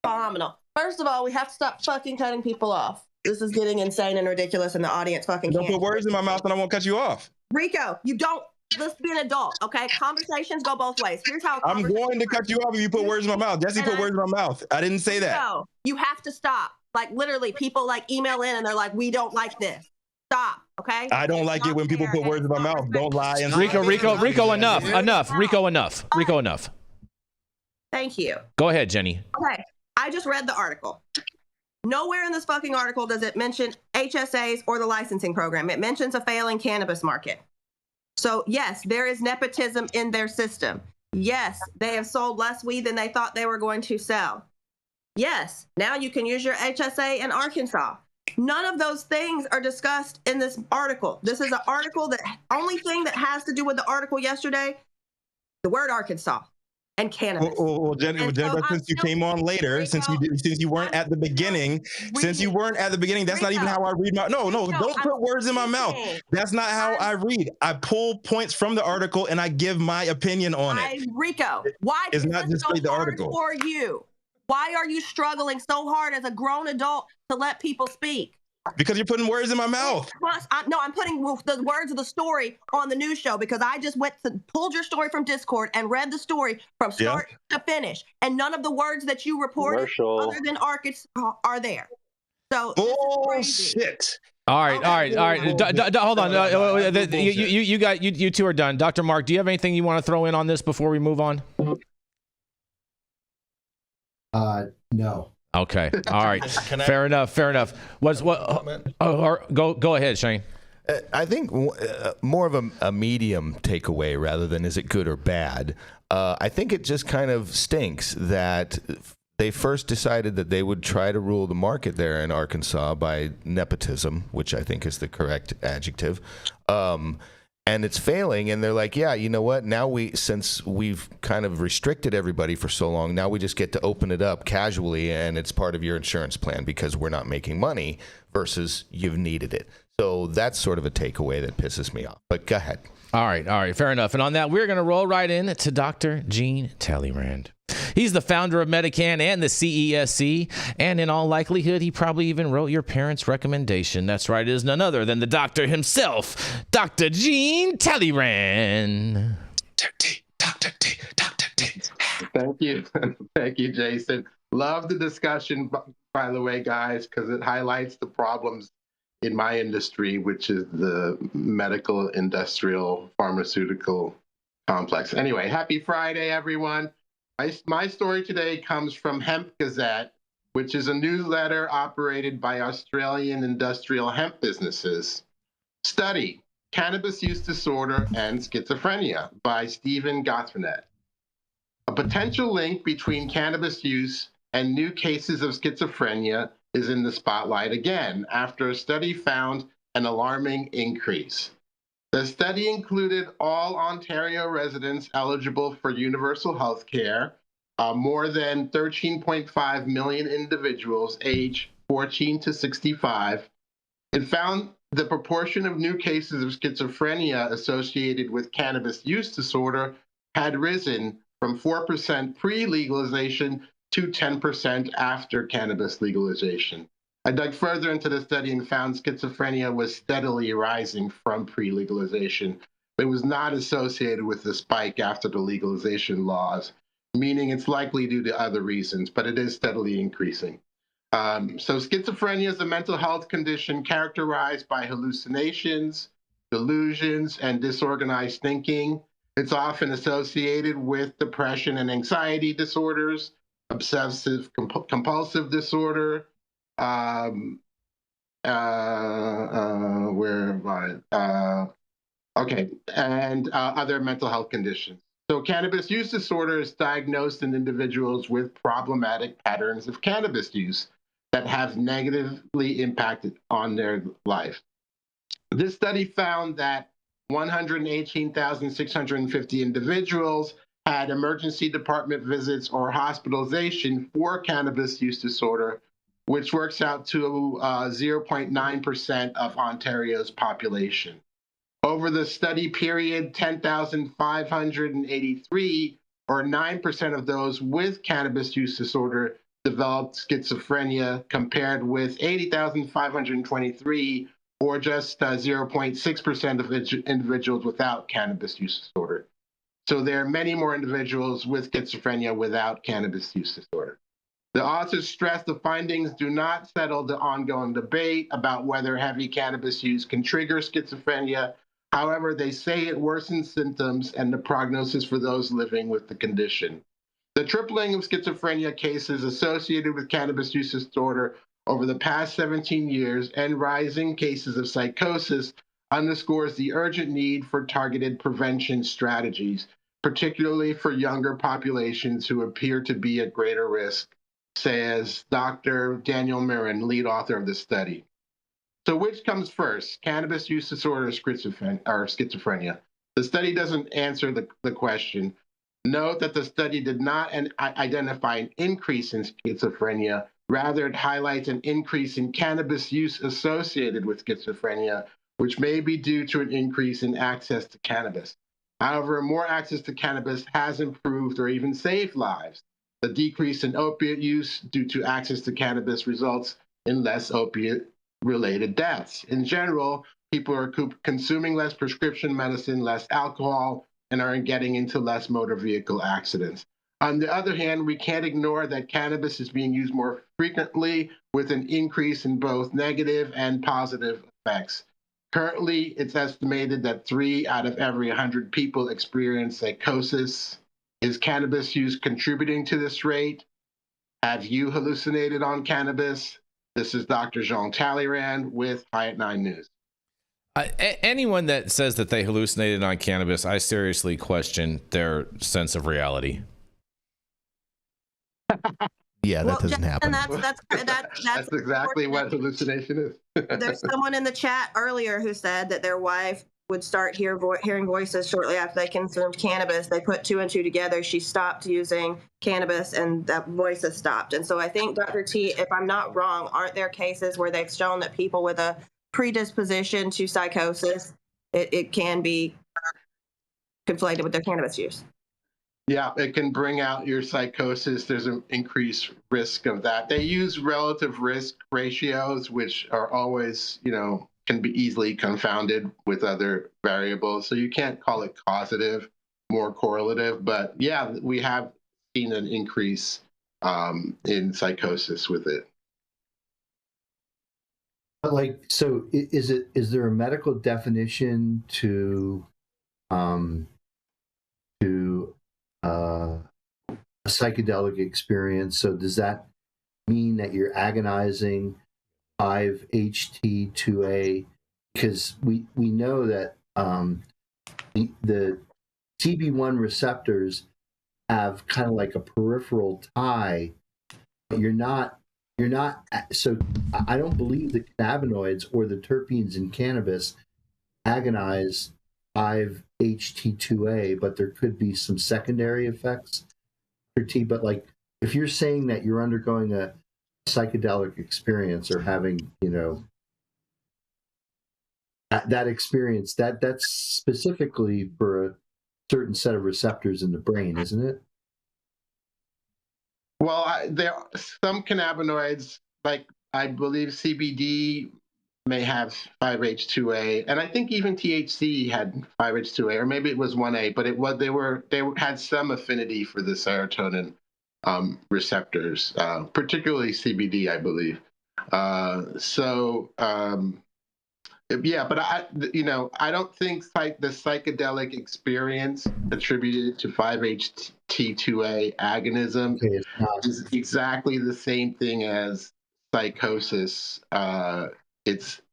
Phenomenal. First of all, we have to stop fucking cutting people off. This is getting insane and ridiculous, and the audience fucking Don't can't. put words in my mouth, and I won't cut you off. Rico, you don't. Let's be an adult, okay? Conversations go both ways. Here's how. I'm going to cut you off if you put words in my mouth. Jesse put words in my mouth. I didn't say that. No, you have to stop. Like, literally, people like email in and they're like, "We don't like this." Stop, okay? I don't like it when people put words in my mouth. Don't lie. And Rico, enough. Rico, enough. Thank you. Go ahead, Jenny. Okay, I just read the article. Nowhere in this fucking article does it mention HSAs or the licensing program. It mentions a failing cannabis market. So yes, there is nepotism in their system. Yes, they have sold less weed than they thought they were going to sell. Yes, now you can use your HSA in Arkansas. None of those things are discussed in this article. This is an article that only thing that has to do with the article yesterday, the word Arkansas and cannabis. Well, Jenny, since you came on later, since you weren't at the beginning, that's not even how I read my. No, don't put words in my mouth. That's not how I read. I pull points from the article and I give my opinion on it. Rico, why is not just the article for you? Why are you struggling so hard as a grown adult to let people speak? Because you're putting words in my mouth. Plus, I'm putting the words of the story on the news show because I just pulled your story from Discord and read the story from start to finish, and none of the words that you reported, other than Arkansas, are there. So bullshit. All right. Hold on. You two are done. Dr. Mark, do you have anything you want to throw in on this before we move on? No. Okay. All right. Fair enough. Go ahead, Shane. I think more of a medium takeaway rather than is it good or bad. I think it just kind of stinks that they first decided that they would try to rule the market there in Arkansas by nepotism, which I think is the correct adjective. And it's failing, and they're like, yeah, you know what? Now since we've kind of restricted everybody for so long, now we just get to open it up casually, and it's part of your insurance plan because we're not making money versus you've needed it. So that's sort of a takeaway that pisses me off. But go ahead. All right, fair enough. And on that, we're going to roll right in to Dr. Gene Talleyrand. He's the founder of Medican and the CESC, and in all likelihood, he probably even wrote your parents' recommendation. That's right, it is none other than the doctor himself, Dr. Gene Talleyrand. Dr. T. Thank you. Thank you, Jason. Love the discussion, by the way, guys, because it highlights the problems in my industry, which is the medical, industrial, pharmaceutical complex. Anyway, happy Friday, everyone. My story today comes from Hemp Gazette, which is a newsletter operated by Australian industrial hemp businesses. Study, Cannabis Use Disorder and Schizophrenia by Stephen Gothranet. A potential link between cannabis use and new cases of schizophrenia is in the spotlight again after a study found an alarming increase. The study included all Ontario residents eligible for universal health care, more than 13.5 million individuals aged 14 to 65. It found the proportion of new cases of schizophrenia associated with cannabis use disorder had risen from 4% pre-legalization to 10% after cannabis legalization. I dug further into the study and found schizophrenia was steadily rising from pre-legalization. It was not associated with the spike after the legalization laws, meaning it's likely due to other reasons, but it is steadily increasing. So schizophrenia is a mental health condition characterized by hallucinations, delusions, and disorganized thinking. It's often associated with depression and anxiety disorders, obsessive compulsive disorder, where am I? And other mental health conditions. So cannabis use disorder is diagnosed in individuals with problematic patterns of cannabis use that have negatively impacted on their life. This study found that 118,650 individuals had emergency department visits or hospitalization for cannabis use disorder, which works out to 0.9% of Ontario's population. Over the study period, 10,583, or 9% of those with cannabis use disorder, developed schizophrenia, compared with 80,523, or just 0.6% of individuals without cannabis use disorder. So there are many more individuals with schizophrenia without cannabis use disorder. The authors stress the findings do not settle the ongoing debate about whether heavy cannabis use can trigger schizophrenia. However, they say it worsens symptoms and the prognosis for those living with the condition. The tripling of schizophrenia cases associated with cannabis use disorder over the past 17 years and rising cases of psychosis underscores the urgent need for targeted prevention strategies, particularly for younger populations who appear to be at greater risk, says Dr. Daniel Mirren, lead author of the study. So which comes first, cannabis use disorder or schizophrenia? The study doesn't answer the question. Note that the study did not identify an increase in schizophrenia. Rather, it highlights an increase in cannabis use associated with schizophrenia, which may be due to an increase in access to cannabis. However, more access to cannabis has improved or even saved lives. The decrease in opiate use due to access to cannabis results in less opiate related deaths. In general, people are consuming less prescription medicine, less alcohol, and are getting into less motor vehicle accidents. On the other hand, we can't ignore that cannabis is being used more frequently with an increase in both negative and positive effects. Currently, it's estimated that 3 out of every 100 people experience psychosis. Is cannabis use contributing to this rate? Have you hallucinated on cannabis? This is Dr. Jean Talleyrand with High at 9 News. Anyone that says that they hallucinated on cannabis, I seriously question their sense of reality. Yeah, that doesn't happen. And that's exactly what hallucination is. There's someone in the chat earlier who said that their wife would start hearing voices shortly after they consumed cannabis. They put 2 and 2 together. She stopped using cannabis and the voices stopped. And so I think, Dr. T, if I'm not wrong, aren't there cases where they've shown that people with a predisposition to psychosis, it can be conflated with their cannabis use? Yeah, it can bring out your psychosis. There's an increased risk of that. They use relative risk ratios, which are always, can be easily confounded with other variables. So you can't call it causative, more correlative. But yeah, we have seen an increase in psychosis with it. But is there a medical definition to a psychedelic experience? So does that mean that you're agonizing 5-HT2A? Because we know that the CB1 receptors have kind of like a peripheral tie, but you're not. So I don't believe the cannabinoids or the terpenes in cannabis agonize 5-HT2A, but there could be some secondary effects. But like, if you're saying that you're undergoing a psychedelic experience or having, that experience, that's specifically for a certain set of receptors in the brain, isn't it? Well, there are some cannabinoids, like I believe CBD may have 5-H2A, and I think even THC had 5-H2A, or maybe it was 1A, but they had some affinity for the serotonin receptors, particularly CBD, I believe. Yeah, but I don't think the psychedelic experience attributed to 5-HT2A agonism is exactly the same thing as psychosis.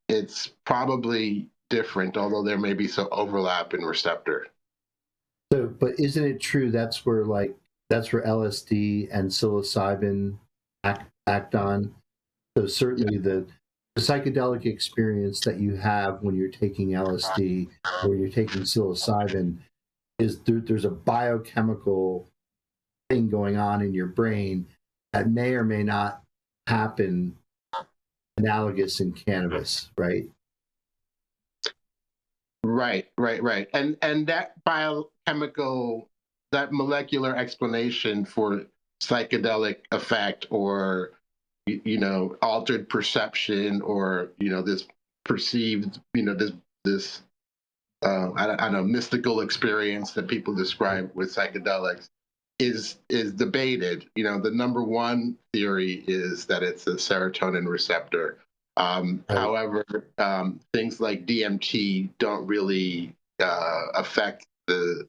It's probably different, although there may be some overlap in receptor. So, but isn't it true that's where LSD and psilocybin act on? So certainly the psychedelic experience that you have when you're taking LSD or you're taking psilocybin is there's a biochemical thing going on in your brain that may or may not happen analogous in cannabis, right? Right. And that biochemical, that molecular explanation for psychedelic effect or altered perception or this perceived this I don't know, mystical experience that people describe with psychedelics is debated. The number one theory is that it's a serotonin receptor. However, things like DMT don't really affect the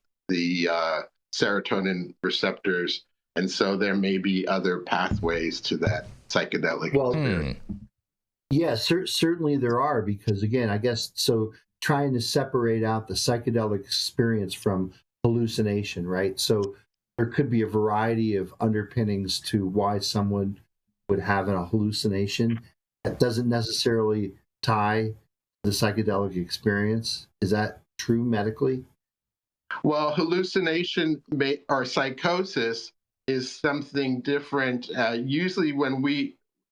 serotonin receptors, and so there may be other pathways to that psychedelic experience. Yeah, certainly there are, because again, I guess so. Trying to separate out the psychedelic experience from hallucination, right? So there could be a variety of underpinnings to why someone would have a hallucination that doesn't necessarily tie the psychedelic experience. Is that true medically? Well, hallucination or psychosis is something different. Usually when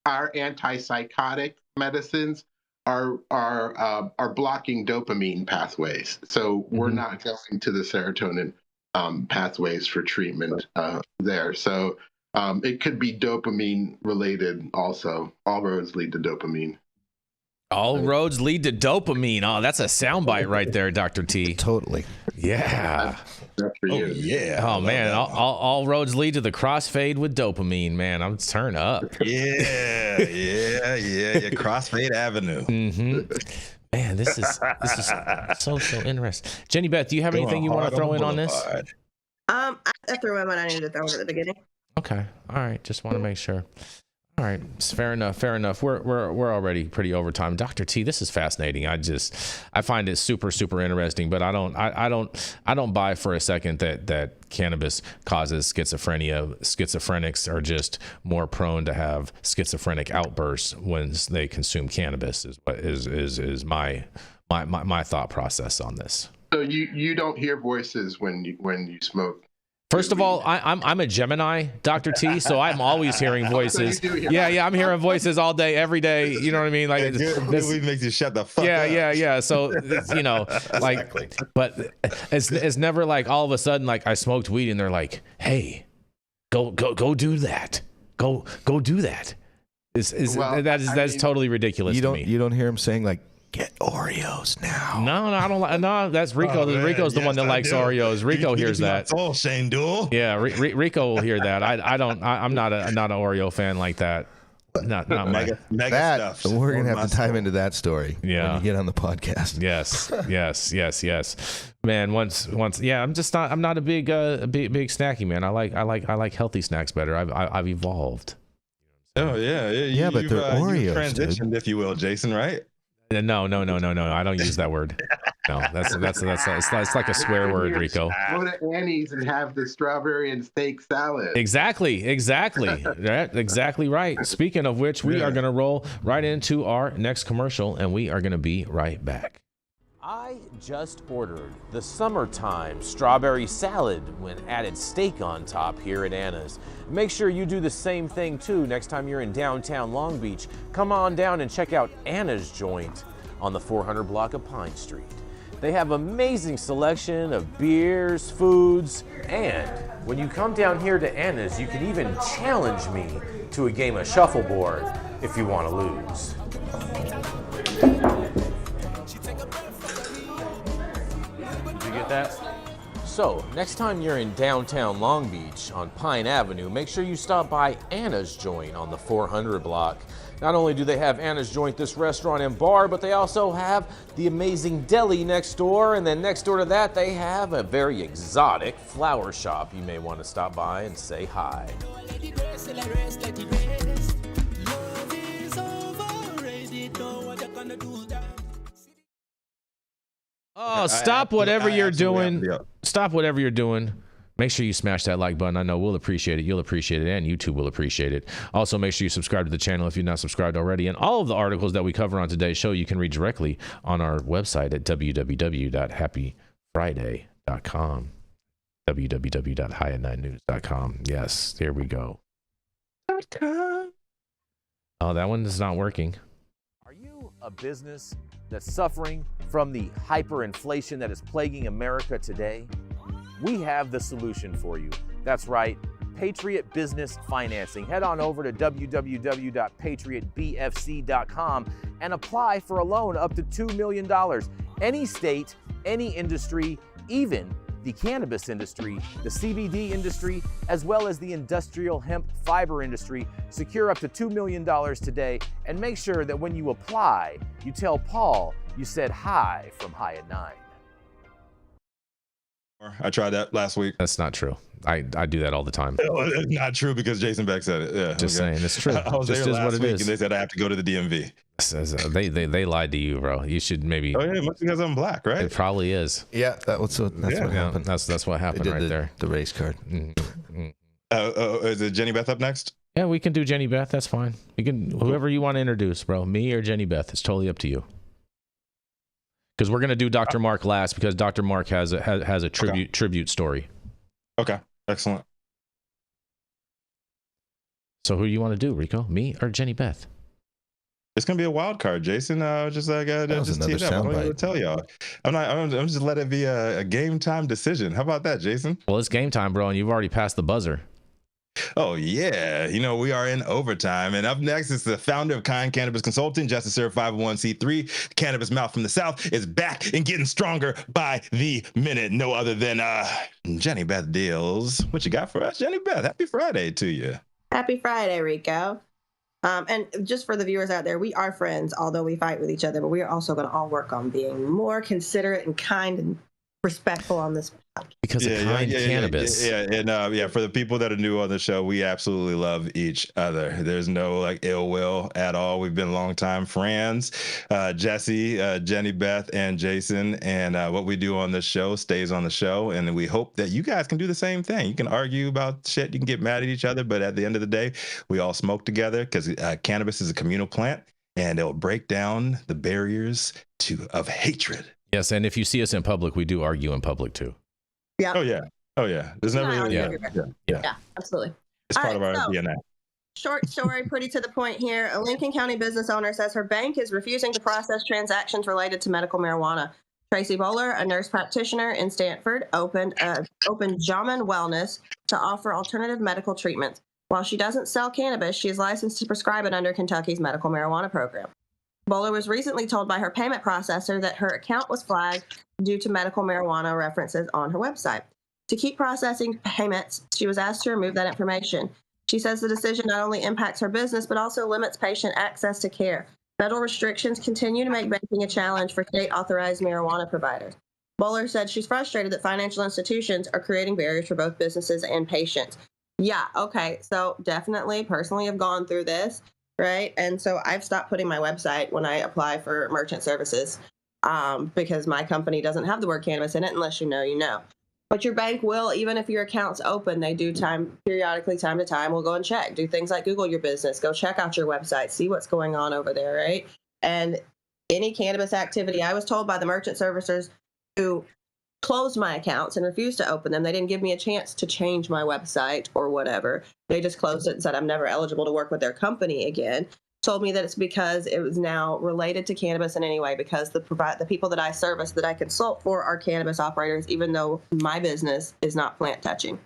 our antipsychotic medicines are blocking dopamine pathways. So we're not going to the serotonin pathways for treatment there. So it could be dopamine related also. All roads lead to dopamine. All roads lead to dopamine. Oh, that's a soundbite right there, Dr. T. Totally. Yeah. That's for you. Yeah. Oh man, all roads lead to the crossfade with dopamine. Man, I'm turn up. Yeah. Crossfade Avenue. Man, this is so interesting. Jenny Beth, do you have anything you want to throw in on this? I threw in what I needed to throw in at the beginning. Okay. All right. Just want to make sure. All right. It's fair enough. We're already pretty over time. Dr. T, this is fascinating. I find it super interesting, but I don't buy for a second that cannabis causes schizophrenia. Schizophrenics are just more prone to have schizophrenic outbursts when they consume cannabis is my thought process on this. So you don't hear voices when you smoke. First of all, I'm a Gemini, Dr. T, so I'm always hearing voices. So you do hear Yeah, I'm hearing voices all day, every day. You know what I mean? Like This makes you shut the fuck up. yeah. So you know, like, but it's never like all of a sudden like I smoked weed and they're like, hey, go do that, go do that. That's totally ridiculous to me. You don't hear him saying like, get Oreos now. No, I don't. No, that's Rico. Rico's the one that likes Oreos. Rico hears that. Oh, Shane Duel. Yeah, Rico will hear that. I'm not an Oreo fan like that. Not my. Mega stuff. We're gonna have to dive into that story. Yeah. When you get on the podcast. Yes. Man, once. Yeah, I'm not a big snacky man. I like healthy snacks better. I've evolved. Oh yeah. But they're Oreos. You've transitioned, if you will, Jason. Right? No. I don't use that word. No, that's it's like a swear word, Rico. Go to Annie's and have the strawberry and steak salad. Exactly. That's exactly right. Speaking of which, we are going to roll right into our next commercial, and we are going to be right back. I just ordered the summertime strawberry salad when added steak on top here at Anna's. Make sure you do the same thing too next time you're in downtown Long Beach. Come on down and check out Anna's joint on the 400 block of Pine Street. They have amazing selection of beers, foods, and when you come down here to Anna's, you can even challenge me to a game of shuffleboard if you want to lose. Get that? So, next time you're in downtown Long Beach on Pine Avenue, make sure you stop by Anna's Joint on the 400 block. Not only do they have Anna's Joint, this restaurant and bar, but they also have the amazing deli next door, and then next door to that, they have a very exotic flower shop. You may want to stop by and say hi. Oh, stop whatever you're doing. Stop whatever you're doing. Make sure you smash that like button. I know we'll appreciate it. You'll appreciate it, and YouTube will appreciate it. Also, make sure you subscribe to the channel if you're not subscribed already. And all of the articles that we cover on today's show, you can read directly on our website at www.happyfriday.com. www.highat9news.com. Yes, here we go. Oh, that one is not working. Are you a business that's suffering from the hyperinflation that is plaguing America today? We have the solution for you. That's right, Patriot Business Financing. Head on over to www.patriotbfc.com and apply for a loan up to $2 million. Any state, any industry, even the cannabis industry, the CBD industry, as well as the industrial hemp fiber industry, secure up to $2 million today. And make sure that when you apply, you tell Paul you said hi from High at 9. I tried that last week. That's not true. I do that all the time. It's not true because Jason Beck said it. Yeah, just saying, it's true. I was just there is last what it week is. and they said I have to go to the DMV. They lied to you, bro. You should maybe. Oh yeah, must because I'm black, right? It probably is. Yeah, that's what happened. That's what happened right there. The race card. Is it Jenny Beth up next? Yeah, we can do Jenny Beth. That's fine. You can whoever you want to introduce, bro. Me or Jenny Beth. It's totally up to you. Because we're gonna do Dr. Mark last because Dr. Mark has a tribute story. Okay, excellent. So who do you want to do, Rico? Me or Jenny Beth? It's gonna be a wild card, Jason. Just like just another teed up. I'm soundbite. gonna tell y'all. I'm just let it be a game time decision. How about that, Jason? Well, it's game time, bro, and you've already passed the buzzer. Oh, yeah. You know, we are in overtime. And up next is the founder of Kind Cannabis Consulting, just to serve 501c3. Cannabis Mouth from the South is back and getting stronger by the minute. No other than Jenny Beth Dills. What you got for us, Jenny Beth? Happy Friday to you. Happy Friday, Rico. And just for the viewers out there, we are friends, although we fight with each other, but we are also going to all work on being more considerate and kind and respectful on this podcast. Because of Kind Cannabis. And for the people that are new on the show, we absolutely love each other. There's no like ill will at all. We've been longtime friends, Jesse, Jenny Beth, and Jason. And what we do on this show stays on the show. And we hope that you guys can do the same thing. You can argue about shit, you can get mad at each other, but at the end of the day, we all smoke together because cannabis is a communal plant, and it'll break down the barriers of hatred. Yes, and if you see us in public, we do argue in public too. Yeah. Oh yeah. There's never. Yeah, absolutely. It's part of our DNA. Short story, pretty to the point here. A Lincoln County business owner says her bank is refusing to process transactions related to medical marijuana. Tracy Bowler, a nurse practitioner in Stanford, opened Jaman Wellness to offer alternative medical treatments. While she doesn't sell cannabis, she is licensed to prescribe it under Kentucky's medical marijuana program. Bowler was recently told by her payment processor that her account was flagged due to medical marijuana references on her website. To keep processing payments, she was asked to remove that information. She says the decision not only impacts her business, but also limits patient access to care. Federal restrictions continue to make banking a challenge for state-authorized marijuana providers. Bowler said she's frustrated that financial institutions are creating barriers for both businesses and patients. Yeah, okay, so definitely, personally, have gone through this. Right. And so I've stopped putting my website when I apply for merchant services because my company doesn't have the word cannabis in it unless you know, you know. But your bank will, even if your account's open, they do periodically, time to time, will go and check. Do things like Google your business, go check out your website, see what's going on over there. Right. And any cannabis activity, I was told by the merchant servicers who closed my accounts and refused to open them. They didn't give me a chance to change my website or whatever. They just closed it and said I'm never eligible to work with their company again. Told me that it's because it was now related to cannabis in any way, because the people that I service, that I consult for, are cannabis operators, even though my business is not plant touching.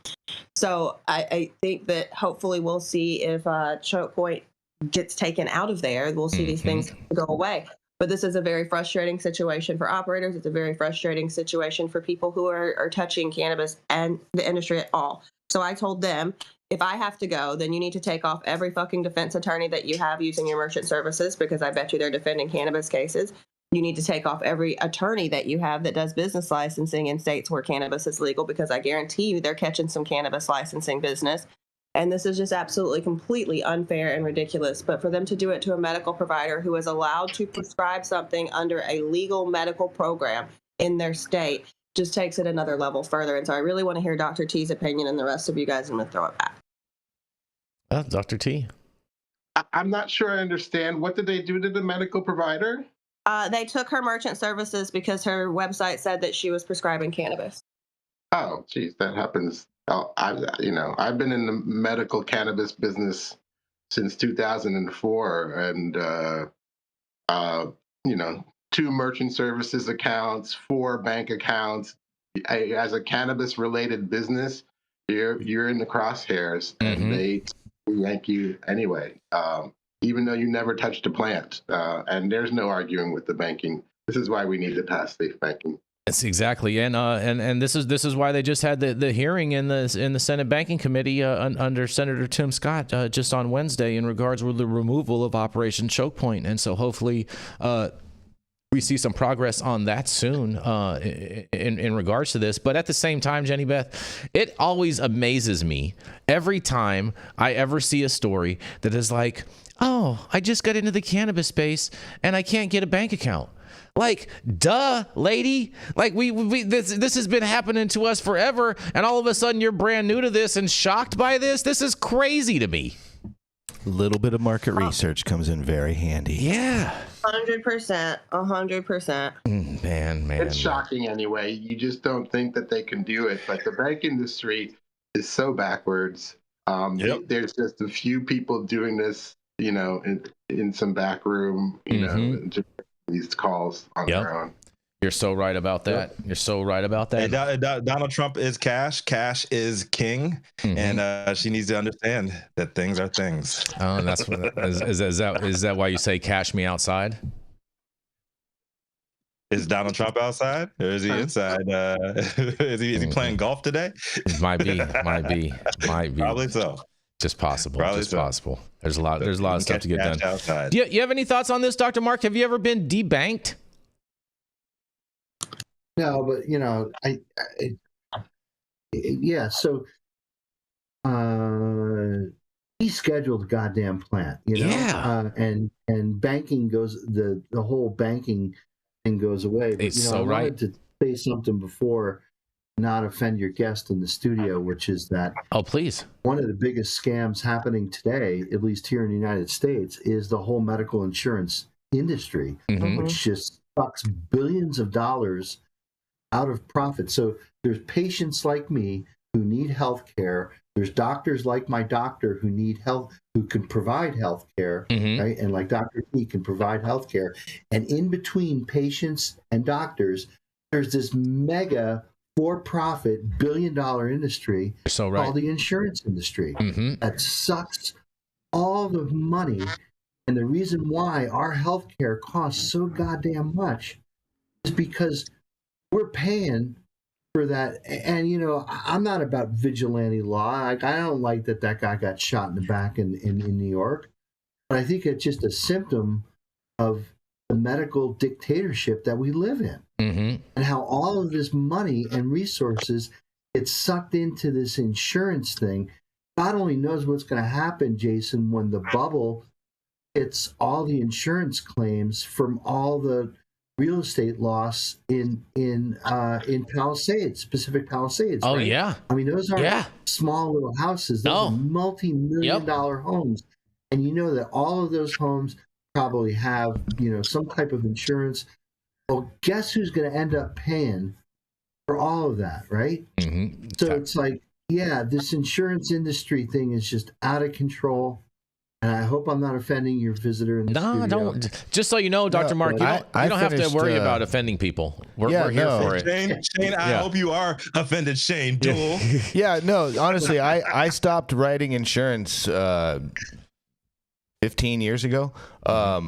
So I think that hopefully we'll see if choke point gets taken out of there. We'll see these things go away. But this is a very frustrating situation for operators. It's a very frustrating situation for people who are touching cannabis and the industry at all. So I told them, if I have to go, then you need to take off every fucking defense attorney that you have using your merchant services, because I bet you they're defending cannabis cases. You need to take off every attorney that you have that does business licensing in states where cannabis is legal, because I guarantee you they're catching some cannabis licensing business. And this is just absolutely, completely unfair and ridiculous. But for them to do it to a medical provider who is allowed to prescribe something under a legal medical program in their state just takes it another level further. And so I really want to hear Dr. T's opinion, and the rest of you guys, I'm going to throw it back. Dr. T. I'm not sure I understand. What did they do to the medical provider? They took her merchant services because her website said that she was prescribing cannabis. Oh, geez, that happens. Oh, I've been in the medical cannabis business since 2004, and 2 merchant services accounts, 4 bank accounts. As a cannabis-related business, you're in the crosshairs, and they yank you anyway, even though you never touched a plant. And there's no arguing with the banking. This is why we need to pass safe banking. Yes, exactly, and this is why they just had the hearing in the Senate Banking Committee under Senator Tim Scott just on Wednesday in regards with the removal of Operation Choke Point, and so hopefully we see some progress on that soon in regards to this. But at the same time, Jenny Beth, it always amazes me every time I ever see a story that is like, oh, I just got into the cannabis space and I can't get a bank account. Like, duh, lady. Like, this has been happening to us forever, and all of a sudden you're brand new to this and shocked by this. This is crazy to me. A little bit of market research comes in very handy. Yeah. 100%. 100%. Man. It's shocking anyway. You just don't think that they can do it. But the bank industry is so backwards. There's just a few people doing this, in some back room, these calls on their own. You're so right about that. You're so right about that. Donald Trump is cash. Cash is king, and she needs to understand that things are things. Oh, that's what is that why you say "cash me outside"? Is Donald Trump outside, or is he inside? Is he playing golf today? Might be. Probably so. Just possible. Probably just so. possible. There's a lot of stuff to get done. Outside. Do you have any thoughts on this, Dr. Mark? Have you ever been debanked? No, but yeah. So, he scheduled a goddamn plant, Yeah. And banking goes the whole banking thing goes away. But, It's I so right. wanted to say something before, not offend your guest in the studio, which is that Oh, please. one of the biggest scams happening today, at least here in the United States, is the whole medical insurance industry, which just sucks billions of dollars out of profit. So there's patients like me who need health care. There's doctors like my doctor who need health, who can provide health care, right? And like Dr. T can provide health care. And in between patients and doctors, there's this mega for-profit billion-dollar industry So right. called the insurance industry that sucks all the money. And the reason why our healthcare costs so goddamn much is because we're paying for that. And, I'm not about vigilante law. I don't like that guy got shot in the back in New York. But I think it's just a symptom of the medical dictatorship that we live in. And how all of this money and resources get sucked into this insurance thing. God only knows what's going to happen, Jason, when the bubble hits all the insurance claims from all the real estate loss in Palisades, Pacific Palisades. Oh, right? yeah. I mean, those aren't small little houses. Those are multi-million-dollar homes. And you know that all of those homes probably have, some type of insurance. Well, guess who's going to end up paying for all of that, right? So it's like, yeah, this insurance industry thing is just out of control. And I hope I'm not offending your visitor in the studio. Don't. Just so you know, Dr. Mark, you don't have to worry about offending people. We're here for it. Shane, I hope you are offended, Shane. Duel. Yeah, no, honestly, I stopped writing insurance 15 years ago. But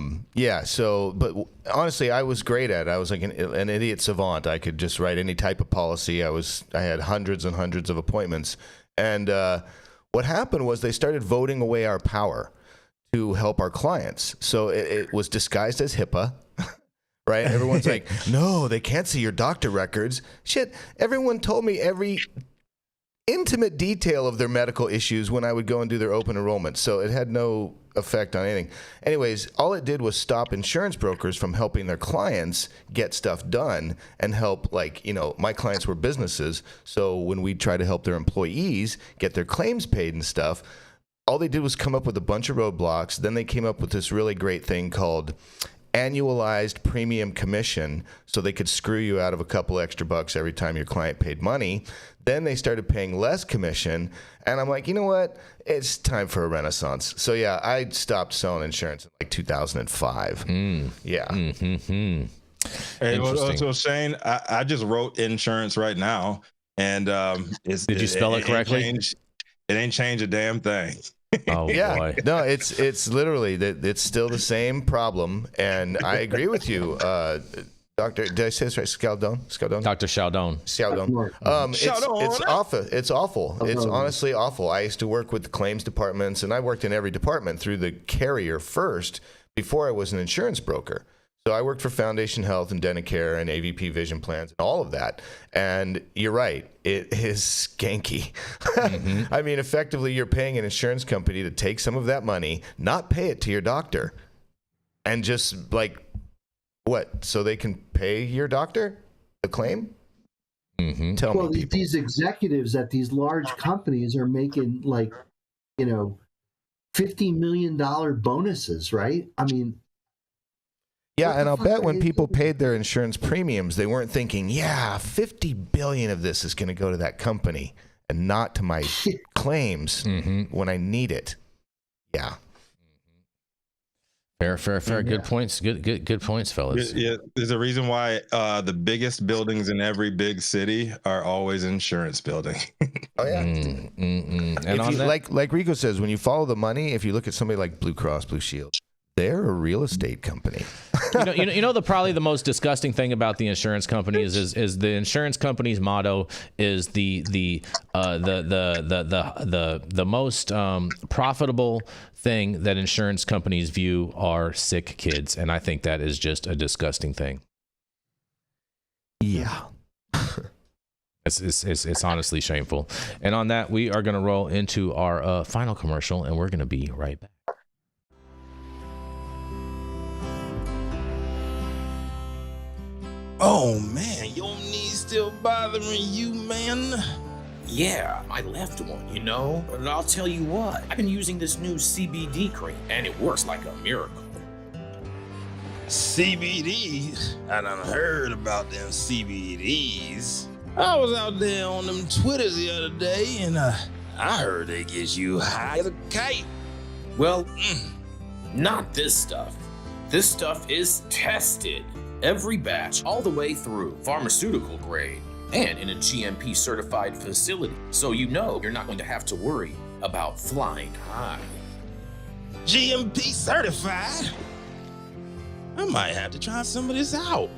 honestly, I was great at it. I was like an idiot savant. I could just write any type of policy. I had hundreds and hundreds of appointments. And what happened was they started voting away our power to help our clients. So it was disguised as HIPAA, right? Everyone's like, no, they can't see your doctor records. Shit, everyone told me every intimate detail of their medical issues when I would go and do their open enrollment. So it had no effect on anything. Anyways, all it did was stop insurance brokers from helping their clients get stuff done and help, my clients were businesses. So when we try to help their employees get their claims paid and stuff, all they did was come up with a bunch of roadblocks. Then they came up with this really great thing called annualized premium commission, so they could screw you out of a couple extra bucks every time your client paid money. Then they started paying less commission, and I'm like, you know what? It's time for a renaissance. So yeah, I stopped selling insurance in 2005. Yeah. Hey, so Shane, I just wrote insurance right now, and did you spell it correctly? It ain't changed a damn thing. Oh yeah, boy. No, it's literally that. It's still the same problem, and I agree with you, Doctor. Did I say this right? Scialdone. Dr. Scialdone. It's awful. It's awful. It's honestly awful. I used to work with the claims departments, and I worked in every department through the carrier first before I was an insurance broker. So I worked for Foundation Health and Denticare and AVP Vision Plans and all of that. And you're right, it is skanky. I mean, effectively, you're paying an insurance company to take some of that money, not pay it to your doctor, and just what? So they can pay your doctor the claim? Tell me, people. These executives at these large companies are making $50 million bonuses, right? I mean. Yeah, and I'll bet when people paid their insurance premiums, they weren't thinking, yeah, 50 billion of this is going to go to that company and not to my claims when I need it. Yeah. Fair. Good points. Good points, fellas. Yeah, there's a reason why the biggest buildings in every big city are always insurance buildings. Oh yeah. And If on you, that, like Rico says, when you follow the money, if you look at somebody like Blue Cross Blue Shield, they're a real estate company. you know probably the most disgusting thing about the insurance companies is the insurance company's motto is the most profitable thing that insurance companies view are sick kids, and I think that is just a disgusting thing. Yeah. It's honestly shameful. And on that, we are going to roll into our final commercial, and we're going to be right back. Oh man, your knees still bothering you, man? Yeah, my left one, you know? But I'll tell you what, I've been using this new CBD cream, and it works like a miracle. CBDs? I done heard about them CBDs. I was out there on them Twitters the other day, and I heard they get you high as a kite. Well, not this stuff. This stuff is tested. Every batch, all the way through, pharmaceutical grade, and in a GMP certified facility. So you know you're not going to have to worry about flying high. GMP certified? I might have to try some of this out.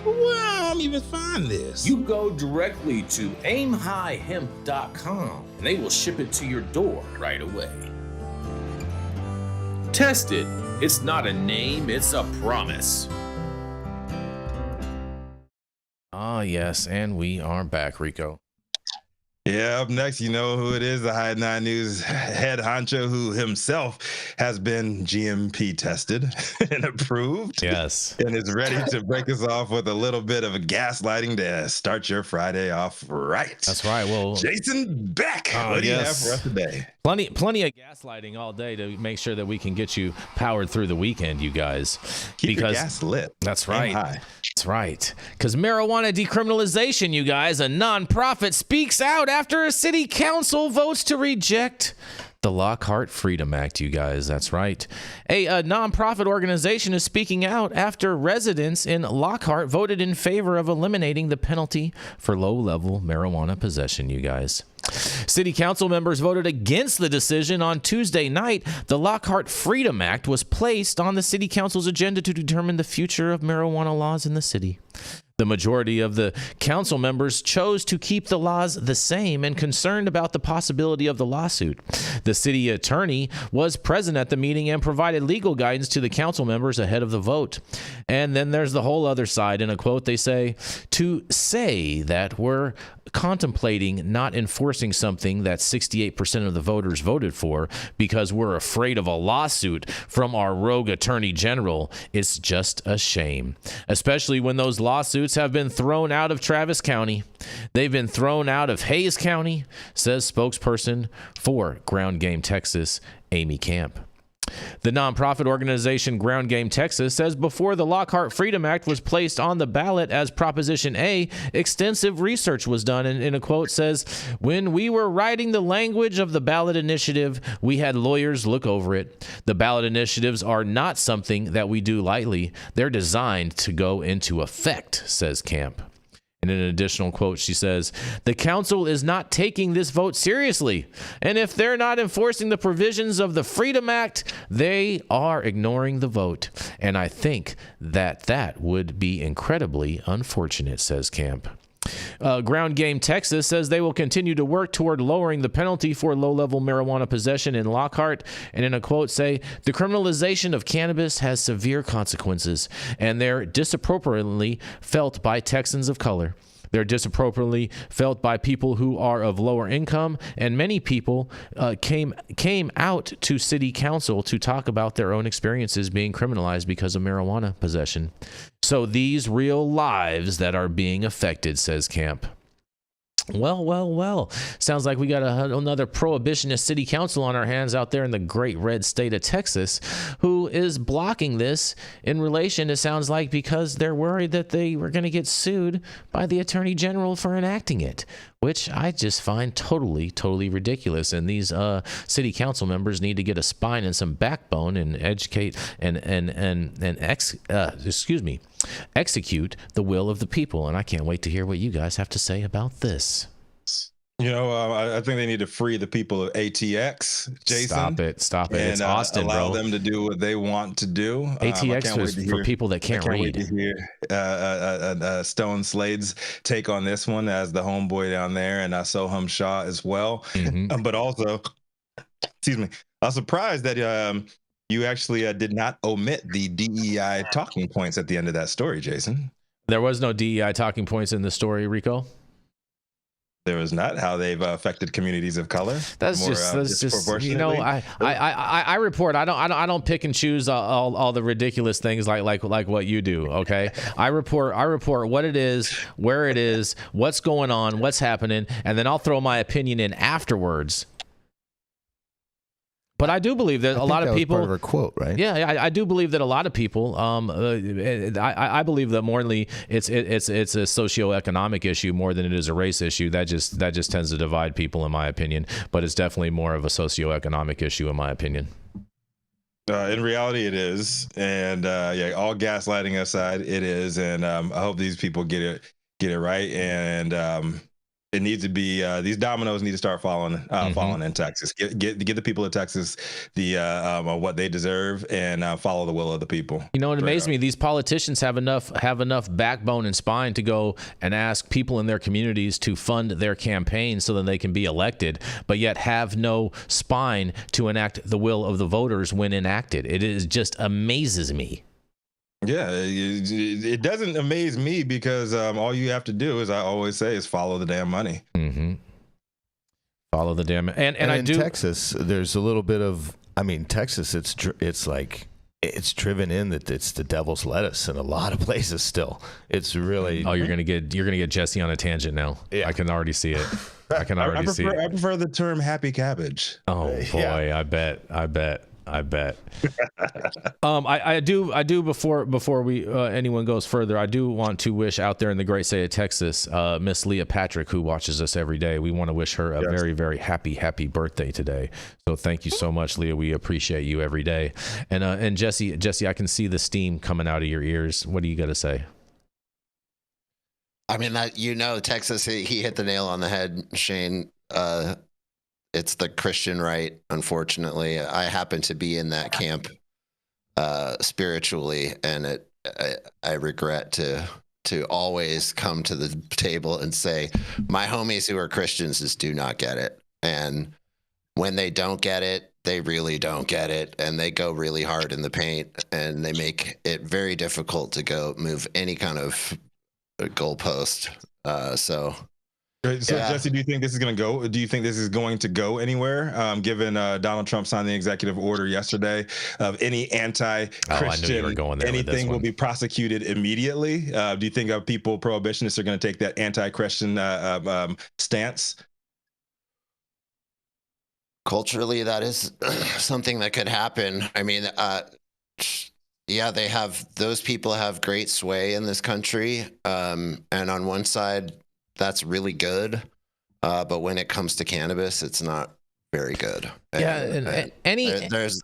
Where I'm even find this? You go directly to aimhighhemp.com and they will ship it to your door right away. Tested. It's not a name, it's a promise. Ah, yes, and we are back, Rico. Yeah, up next, you know who it is, the High 9 News head honcho who himself has been GMP tested and approved. Yes. And is ready to break us off with a little bit of a gaslighting to start your Friday off right. That's right. Well, Jason Beck, what do you have for us today? Plenty of gaslighting all day to make sure that we can get you powered through the weekend, you guys. Keep your gas lit. That's right. High. That's right. Because marijuana decriminalization, you guys, a nonprofit speaks out after a city council votes to reject the Lockhart Freedom Act, you guys. That's right. A nonprofit organization is speaking out after residents in Lockhart voted in favor of eliminating the penalty for low-level marijuana possession, you guys. City council members voted against the decision on Tuesday night. The Lockhart Freedom Act was placed on the city council's agenda to determine the future of marijuana laws in the city. The majority of the council members chose to keep the laws the same and concerned about the possibility of the lawsuit. The city attorney was present at the meeting and provided legal guidance to the council members ahead of the vote. And then there's the whole other side. In a quote, they say, to say that we're contemplating not enforcing something that 68% of the voters voted for because we're afraid of a lawsuit from our rogue attorney general is just a shame, especially when those lawsuits have been thrown out of Travis County. They've been thrown out of Hayes County, says spokesperson for Ground Game Texas, Amy Camp. The nonprofit organization Ground Game Texas says before the Lockhart Freedom Act was placed on the ballot as Proposition A, extensive research was done, and in a quote says, when we were writing the language of the ballot initiative, we had lawyers look over it. The ballot initiatives are not something that we do lightly. They're designed to go into effect, says Camp. And in an additional quote, she says, the council is not taking this vote seriously. And if they're not enforcing the provisions of the Freedom Act, they are ignoring the vote. And I think that would be incredibly unfortunate, says Camp. Ground Game Texas says they will continue to work toward lowering the penalty for low-level marijuana possession in Lockhart, and in a quote say, the criminalization of cannabis has severe consequences, and they're disproportionately felt by Texans of color. They're disproportionately felt by people who are of lower income, and many people came out to city council to talk about their own experiences being criminalized because of marijuana possession. So these real lives that are being affected, says Camp. Well. Sounds like we got another prohibitionist city council on our hands out there in the great red state of Texas, who who is blocking this in relation, it sounds like, because they're worried that they were going to get sued by the Attorney General for enacting it, which I just find totally, totally ridiculous. And these city council members need to get a spine and some backbone and educate and execute the will of the people. And I can't wait to hear what you guys have to say about this. You know, I think they need to free the people of ATX, Jason. Stop it. And, It's Austin, allow bro. them to do what they want to do. ATX is for people that can't read. Wait to hear Stone Slade's take on this one as the homeboy down there, and Soham Shah as well. Mhm. But also, excuse me, I was surprised that you actually did not omit the DEI talking points at the end of that story, Jason. There was no DEI talking points in the story, Rico. There was not. How they've affected communities of color. That's just you know, I report. I don't pick and choose all the ridiculous things like what you do. Okay, I report what it is, where it is, what's going on, what's happening, and then I'll throw my opinion in afterwards. But I do believe that a lot of people. Part of her quote, right? Yeah, I do believe that a lot of people. I believe that morally, it's a socioeconomic issue more than it is a race issue. That just tends to divide people, in my opinion. But it's definitely more of a socioeconomic issue, in my opinion. In reality, it is, and yeah, all gaslighting aside, it is, and I hope these people get it right, and it needs to be these dominoes need to start falling in Texas. Get the people of Texas the what they deserve, and follow the will of the people. You know, it amazes me. These politicians have enough backbone and spine to go and ask people in their communities to fund their campaign so that they can be elected, but yet have no spine to enact the will of the voters when enacted. It just amazes me. Yeah, it doesn't amaze me because all you have to do, as I always say, is follow the damn money. Mm-hmm. Follow the damn and in I do. Texas, there's a little bit of. I mean, Texas, it's like it's driven in that it's the devil's lettuce in a lot of places. Still, it's really. Oh, you're gonna get Jesse on a tangent now. Yeah. I can already see it. I can already see it. I prefer the term happy cabbage. Oh boy, yeah. I bet. I do before we anyone goes further, I do want to wish out there in the great state of Texas, Miss Leah Patrick, who watches us every day. We want to wish her a very, very happy birthday today. So thank you so much, Leah. We appreciate you every day. And Jesse, I can see the steam coming out of your ears. What do you got to say? I mean, Texas, he hit the nail on the head, Shane. It's the Christian right, unfortunately. I happen to be in that camp spiritually, and I regret to always come to the table and say, my homies who are Christians just do not get it. And when they don't get it, they really don't get it, and they go really hard in the paint, and they make it very difficult to go move any kind of goalpost. So yeah. Jesse, do you think this is going to go? Do you think this is going to go anywhere? Given Donald Trump signed the executive order yesterday of any anti-Christian anything will be prosecuted immediately. Do you think people prohibitionists are going to take that anti-Christian stance? Culturally, that is something that could happen. I mean, yeah, those people have great sway in this country, and on one side, that's really good, but when it comes to cannabis, it's not very good. There's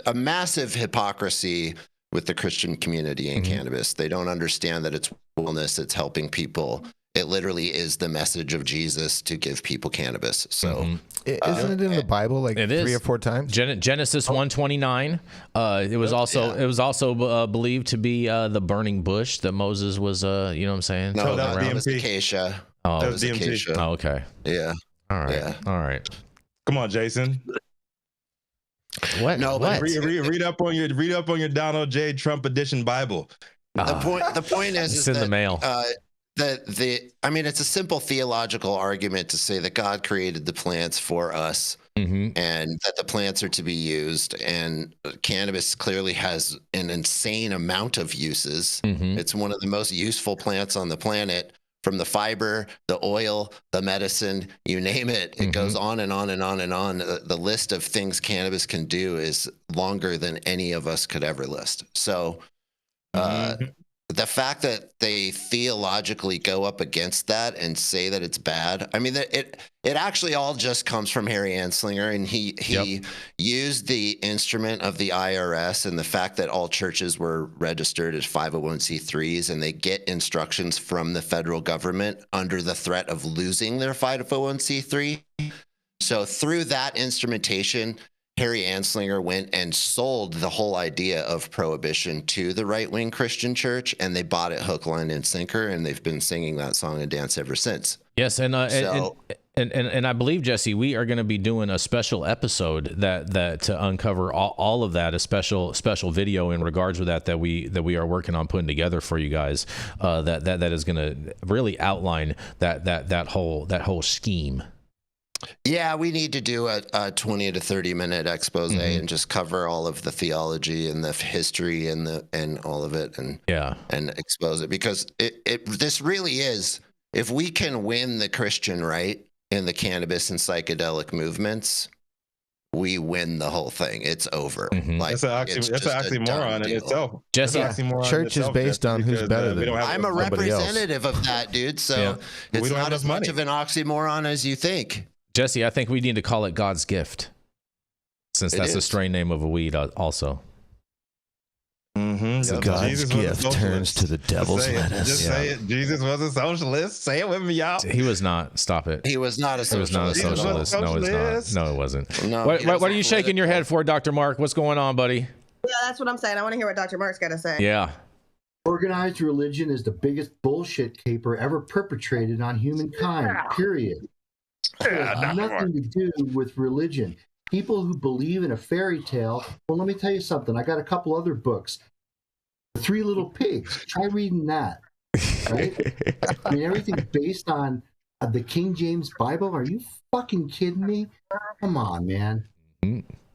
a massive hypocrisy with the Christian community in cannabis. They don't understand that it's wellness, it's helping people. It literally is the message of Jesus to give people cannabis. So isn't it in the Bible like 3 or 4 times? Genesis 1:29. It was also believed to be the burning bush that Moses was. You know what I'm saying? No, that was acacia. Oh, that was acacia. Oh, okay. Yeah. All right. Yeah. All right. Come on, Jason. What? No, but read up on your Donald J. Trump edition Bible. The point is, it's in the mail. I mean, it's a simple theological argument to say that God created the plants for us, and that the plants are to be used. And cannabis clearly has an insane amount of uses. It's one of the most useful plants on the planet. from the fiber, the oil, the medicine, you name it. It goes on and on and on and on. The list of things cannabis can do is longer than any of us could ever list. So the fact that they theologically go up against that and say that it's bad, I mean, it actually all just comes from Harry Anslinger, and he used the instrument of the IRS and the fact that all churches were registered as 501c3s, and they get instructions from the federal government under the threat of losing their 501c3. So through that instrumentation, Harry Anslinger went and sold the whole idea of prohibition to the right-wing Christian church, and they bought it hook, line, and sinker, and they've been singing that song and dance ever since. Yes, and I believe, Jesse, we are going to be doing a special episode that to uncover all of that, a special video in regards to that we are working on putting together for you guys. That is going to really outline that whole scheme. Yeah, we need to do a 20 to 30 minute expose and just cover all of the theology and the history and all of it and expose it, because this really is, if we can win the Christian right in the cannabis and psychedelic movements, we win the whole thing. It's over. Like, that's an oxymoron in itself. Jesse, church is based on who's better than I'm a representative of that, dude. So it's not as much of an oxymoron as you think. Jesse, I think we need to call it God's gift, since that's the strain name of a weed also. So God's gift turns to the devil's lettuce. Just say it. Jesus was a socialist. Say it with me, y'all. He was not. Stop it. He was not a socialist. No, it's not. No, it wasn't. No, what are you shaking your head for, Dr. Mark? What's going on, buddy? Yeah, that's what I'm saying. I want to hear what Dr. Mark's got to say. Yeah. Organized religion is the biggest bullshit caper ever perpetrated on humankind, period. It has nothing to do with religion. People who believe in a fairy tale, well, let me tell you something. I got a couple other books. The Three Little Pigs. Try reading that. Right? I mean, everything's based on the King James Bible. Are you fucking kidding me? Come on, man.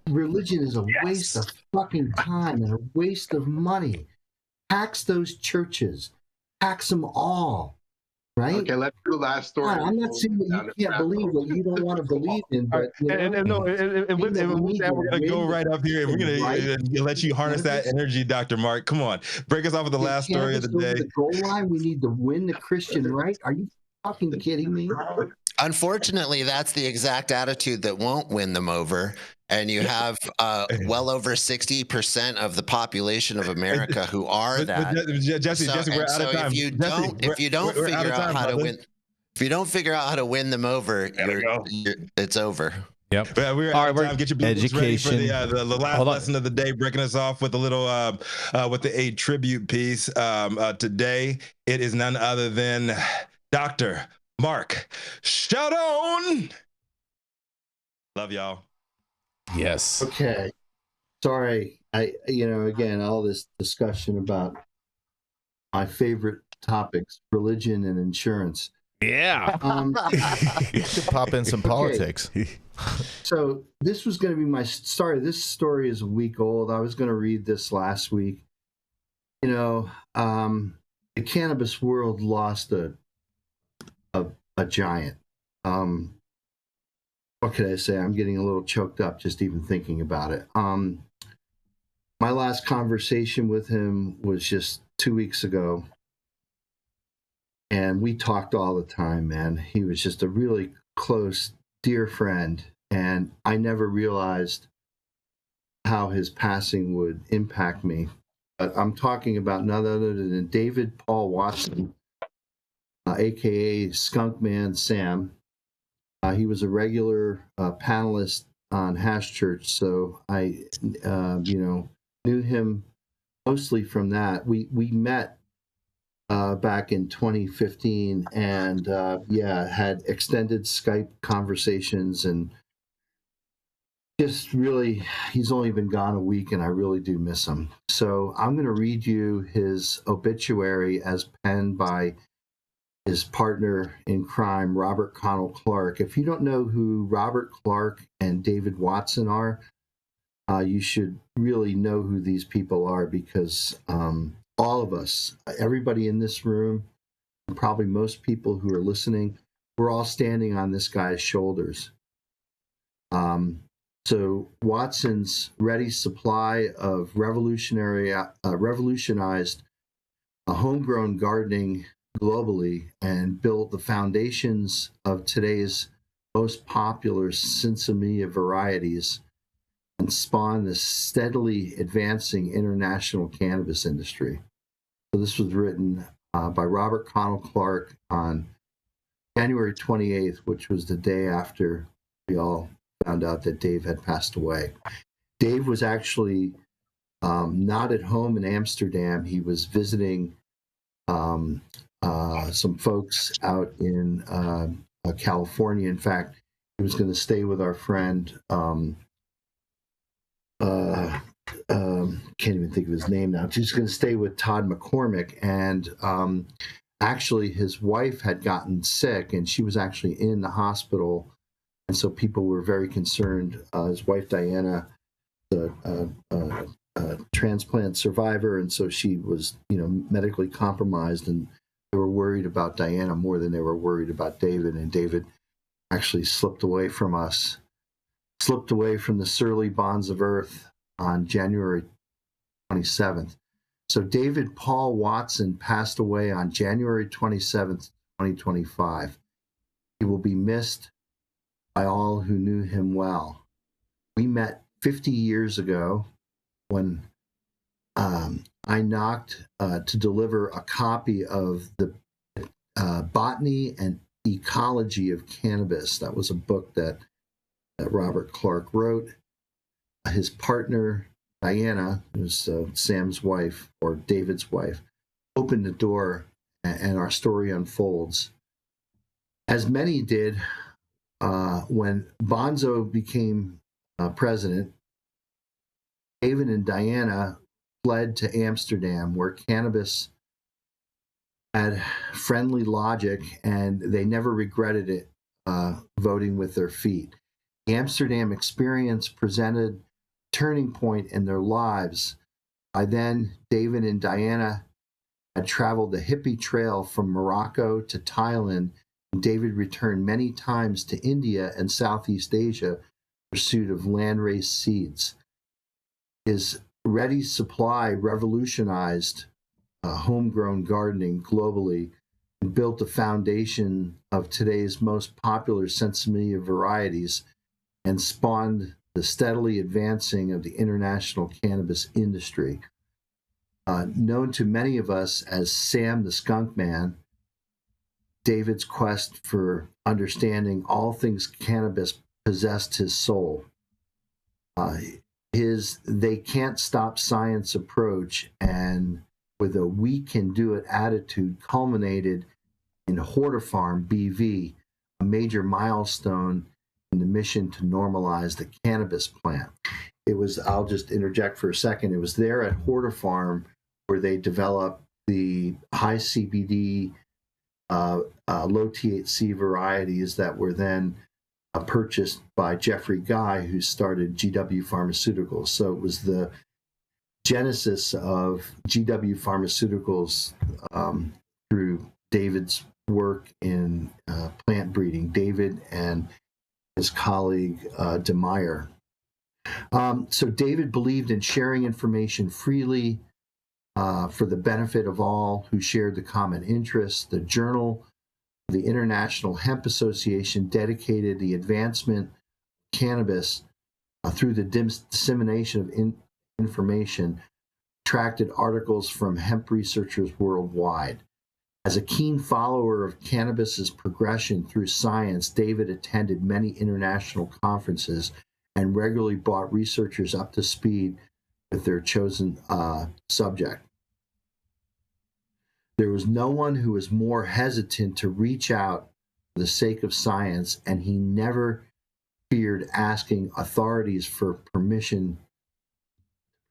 Religion is a waste of fucking time and a waste of money. Tax those churches. Tax them all. Right? Okay, let's do the last story. I'm not saying that you can't believe what you don't want to believe in, but we're gonna go right up here, and we're gonna let you harness that energy, Dr. Mark. Come on, break us off with the last story of the day. The goal line. We need to win the Christian right. Are you fucking kidding me? Unfortunately, that's the exact attitude that won't win them over. And you have well over 60% of the population of America who are that. Jesse, we're out of time. If you don't figure out how to win them over, it's over. Yep. We're out of time. Get your books ready for the last lesson of the day, breaking us off with a little with a tribute piece. Today, it is none other than Dr. Mark Scialdone. Love y'all. Yes. Okay. Sorry. Again, all this discussion about my favorite topics, religion and insurance. Yeah. Pop in some politics. So this was going to be my story. This story is a week old. I was going to read this last week. The cannabis world lost a giant. What could I say? I'm getting a little choked up just even thinking about it. My last conversation with him was just 2 weeks ago. And we talked all the time, man. He was just a really close, dear friend. And I never realized how his passing would impact me. But I'm talking about none other than David Paul Watson, a.k.a. SkunkMan Sam. He was a regular panelist on Hash Church, so I, knew him mostly from that. We met back in 2015, and had extended Skype conversations, and just really, he's only been gone a week, and I really do miss him. So I'm going to read you his obituary as penned by his partner in crime, Robert Connell Clark. If you don't know who Robert Clark and David Watson are, you should really know who these people are, because all of us, everybody in this room, and probably most people who are listening, we're all standing on this guy's shoulders. So Watson's ready supply of revolutionized homegrown gardening globally and built the foundations of today's most popular sinsemilla varieties and spawned the steadily advancing international cannabis industry. So this was written by Robert Connell Clark on January 28th, which was the day after we all found out that Dave had passed away. Dave was actually not at home in Amsterdam. He was visiting some folks out in California. In fact, he was going to stay with our friend, can't even think of his name now. He's going to stay with Todd McCormick. And actually, his wife had gotten sick, and she was actually in the hospital. And so people were very concerned. His wife, Diana, a transplant survivor, and so she was, medically compromised, and they were worried about Diana more than they were worried about David. And David actually slipped away from us, slipped away from the surly bonds of earth on January 27th. So David Paul Watson passed away on January 27th, 2025. He will be missed by all who knew him well. We met 50 years ago when I knocked to deliver a copy of the Botany and Ecology of Cannabis. That was a book that Robert Clark wrote. His partner, Diana, who's Sam's wife, or David's wife, opened the door, and our story unfolds. As many did, when Bonzo became president, David and Diana fled to Amsterdam, where cannabis had friendly logic, and they never regretted it, voting with their feet. The Amsterdam experience presented a turning point in their lives. By then, David and Diana had traveled the hippie trail from Morocco to Thailand. David returned many times to India and Southeast Asia in pursuit of landrace seeds. His ready supply revolutionized homegrown gardening globally and built the foundation of today's most popular sinsemilla varieties and spawned the steadily advancing of the international cannabis industry. Known to many of us as Sam the SkunkMan, David's quest for understanding all things cannabis possessed his soul. His they can't stop science approach and with a we can do it attitude culminated in Hortifarm BV, a major milestone in the mission to normalize the cannabis plant. It was, I'll just interject for a second, it was there at Hortifarm where they developed the high CBD low THC varieties that were then purchased by Jeffrey Guy, who started GW Pharmaceuticals. So it was the genesis of GW Pharmaceuticals through David's work in plant breeding, David and his colleague DeMeyer. So David believed in sharing information freely for the benefit of all who shared the common interests. The Journal of the International Hemp Association dedicated the advancement of cannabis through the dissemination of information, attracted articles from hemp researchers worldwide. As a keen follower of cannabis's progression through science, David attended many international conferences and regularly brought researchers up to speed with their chosen subject. There was no one who was more hesitant to reach out for the sake of science, and he never feared asking authorities for permission to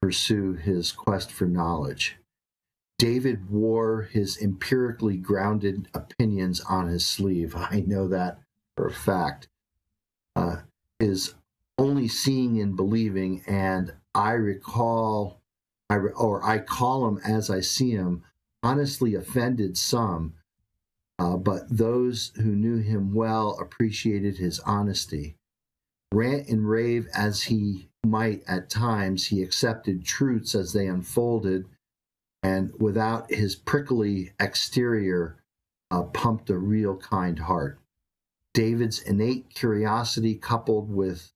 pursue his quest for knowledge. David wore his empirically grounded opinions on his sleeve. I know that for a fact. Is only seeing and believing, and I call him as I see him, honestly offended some but those who knew him well appreciated his honesty. Rant and rave as he might at times, he accepted truths as they unfolded, and without his prickly exterior, pumped a real kind heart. David's innate curiosity, coupled with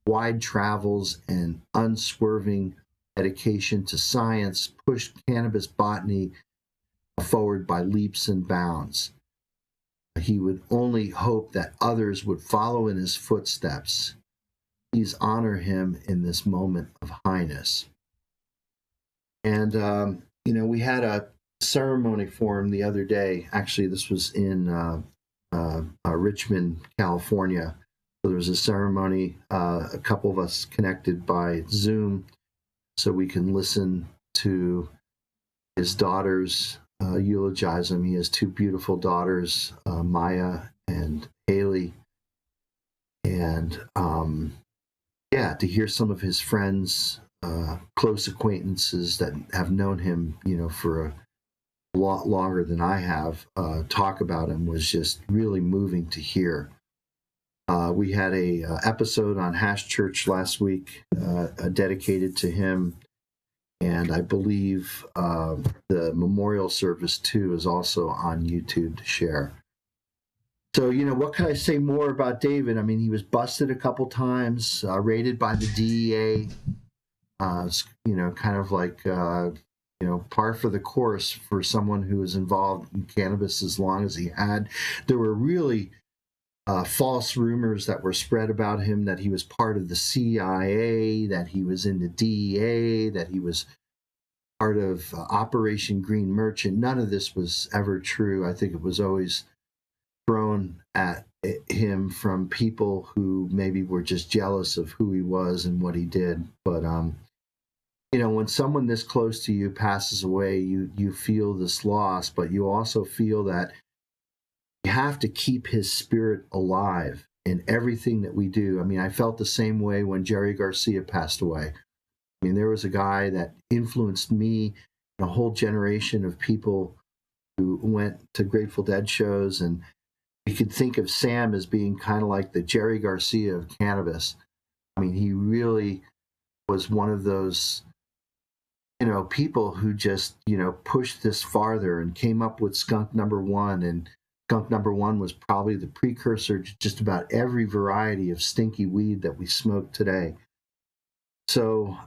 wide travels and unswerving dedication to science, pushed cannabis botany forward by leaps and bounds. He would only hope that others would follow in his footsteps. Please honor him in this moment of highness. And, we had a ceremony for him the other day. Actually, this was in Richmond, California. So there was a ceremony, a couple of us connected by Zoom so we can listen to his daughters eulogize him. He has two beautiful daughters, Maya and Haley. And to hear some of his friends, close acquaintances that have known him, for a lot longer than I have, talk about him was just really moving to hear. We had a episode on Hash Church last week dedicated to him, and I believe the memorial service too is also on YouTube to share. So, what can I say more about David? I mean, he was busted a couple times, raided by the DEA, kind of like, par for the course for someone who was involved in cannabis as long as he had. There were really false rumors that were spread about him, that he was part of the CIA, that he was in the DEA, that he was part of Operation Green Merchant. None of this was ever true. I think it was always thrown at him from people who maybe were just jealous of who he was and what he did. But, when someone this close to you passes away, you feel this loss, but you also feel that you have to keep his spirit alive in everything that we do. I mean, I felt the same way when Jerry Garcia passed away. I mean, there was a guy that influenced me and a whole generation of people who went to Grateful Dead shows, and you could think of Sam as being kind of like the Jerry Garcia of cannabis. I mean, he really was one of those, people who just, pushed this farther and came up with Skunk Number One. And Skunk Number One was probably the precursor to just about every variety of stinky weed that we smoke today. So,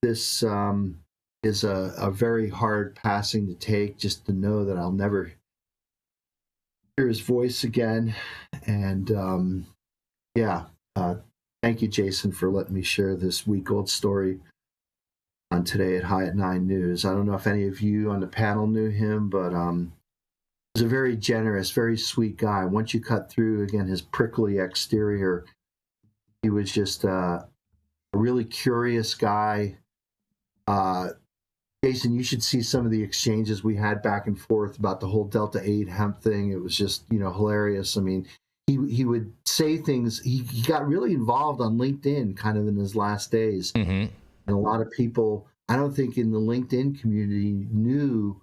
this is a very hard passing to take, just to know that I'll never hear his voice again. And thank you, Jason, for letting me share this week-old story on Today at High at 9 News. I don't know if any of you on the panel knew him, but he was a very generous, very sweet guy. Once you cut through, again, his prickly exterior, he was just a really curious guy. Jason, you should see some of the exchanges we had back and forth about the whole Delta 8 hemp thing. It was just, hilarious. I mean, he would say things. He got really involved on LinkedIn kind of in his last days. Mm-hmm. And a lot of people, I don't think in the LinkedIn community, knew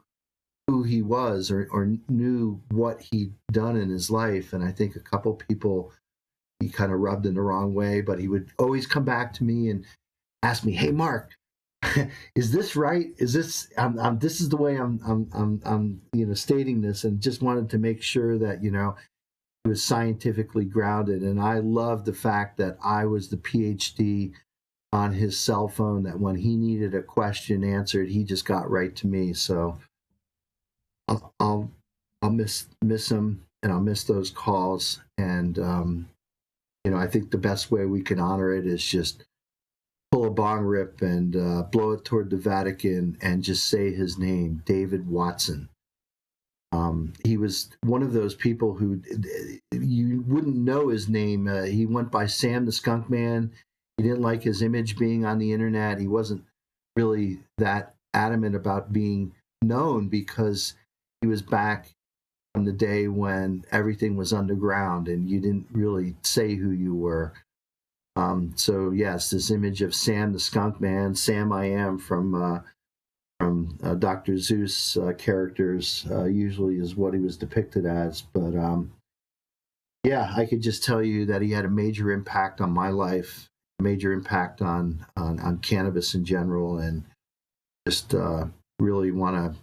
who he was or knew what he'd done in his life. And I think a couple people he kind of rubbed in the wrong way, but he would always come back to me and ask me, "Hey, Mark, is this right? Is this this is the way I'm stating this?" And just wanted to make sure that it was scientifically grounded. And I love the fact that I was the PhD on his cell phone, that when he needed a question answered, he just got right to me. So I'll miss him, and I'll miss those calls. And I think the best way we can honor it is just pull a bong rip and blow it toward the Vatican and just say his name, David Watson. He was one of those people who you wouldn't know his name. He went by Sam the SkunkMan. He didn't like his image being on the internet. He wasn't really that adamant about being known because he was back on the day when everything was underground and you didn't really say who you were. So yes, this image of Sam the SkunkMan, Sam I Am from from Dr. Seuss characters, usually is what he was depicted as. But yeah, I could just tell you that he had a major impact on my life, a major impact on cannabis in general, and just really want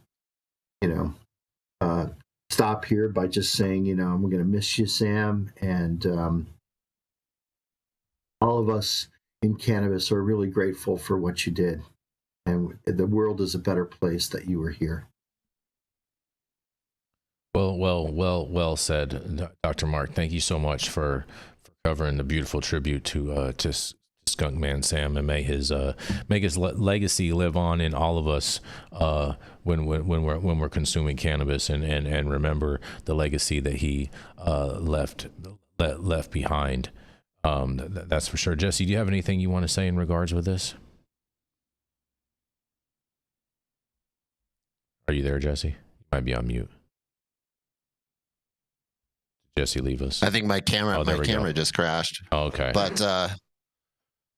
to, stop here by just saying, I'm going to miss you, Sam, and all of us in cannabis are really grateful for what you did, and the world is a better place that you were here. Well said, Dr. Mark. Thank you so much for covering the beautiful tribute to SkunkMan Sam, and may his legacy live on in all of us when we're consuming cannabis, and remember the legacy that he left behind. That's for sure. Jesse, do you have anything you want to say in regards with this? Are you there, Jesse? You might be on mute. Jesse, leave us. I think my camera just crashed. Oh, okay. But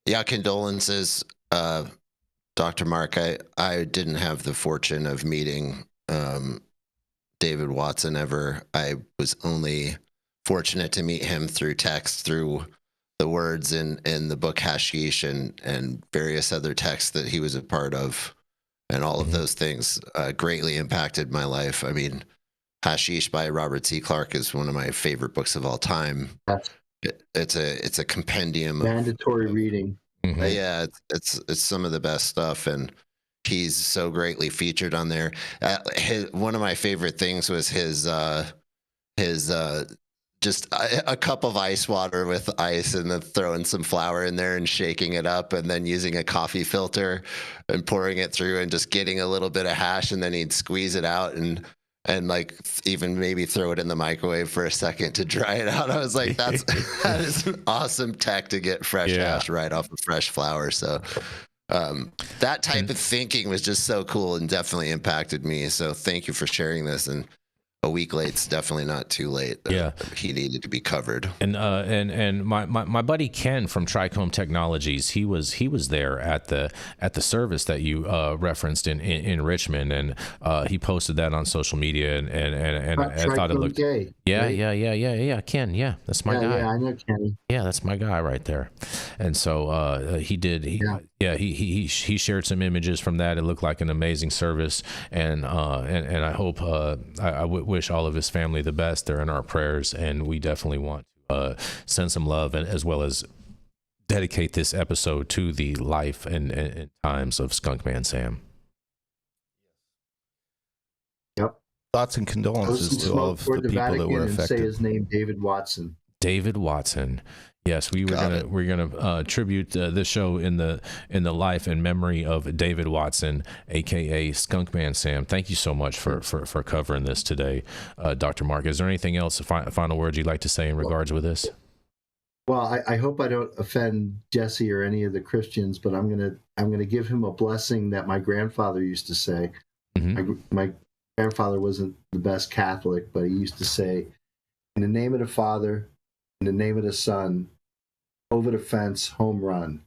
yeah, condolences, Dr. Mark. I didn't have the fortune of meeting David Watson ever. I was only fortunate to meet him through text, through the words in the book Hashish and various other texts that he was a part of. And all of those things greatly impacted my life. I mean, Hashish by Robert C. Clarke is one of my favorite books of all time. It's a compendium mandatory reading. Yeah, it's some of the best stuff, and he's so greatly featured on there. One of my favorite things was his just a cup of ice water with ice, and then throwing some flour in there and shaking it up, and then using a coffee filter and pouring it through, and just getting a little bit of hash, and then he'd squeeze it out and like even maybe throw it in the microwave for a second to dry it out. I was like, that is an awesome tech to get fresh hash right off of fresh flour. So that type of thinking was just so cool and definitely impacted me. So thank you for sharing this. And a week late's definitely not too late. He needed to be covered. And my buddy Ken from Trichome Technologies, he was there at the service that you referenced in Richmond, and he posted that on social media, and I thought it looked gay. Yeah, Ken, that's my guy. Yeah, I know Kenny. Yeah, that's my guy right there. And so he shared some images from that. It looked like an amazing service, and I hope I wish all of his family the best. They're in our prayers, and we definitely want to send some love, and as well as dedicate this episode to the life and times of SkunkMan Sam. Yep. Thoughts and condolences to all of the people that were affected. Say his name, David Watson. David Watson. Yes, we're gonna tribute this show in the life and memory of David Watson, aka SkunkMan Sam. Thank you so much for covering this today, Dr. Mark. Is there anything else, final words you'd like to say in regards with this? Well, I hope I don't offend Jesse or any of the Christians, but I'm gonna give him a blessing that my grandfather used to say. My grandfather wasn't the best Catholic, but he used to say, "In the name of the Father, in the name of the Son, over the fence, home run."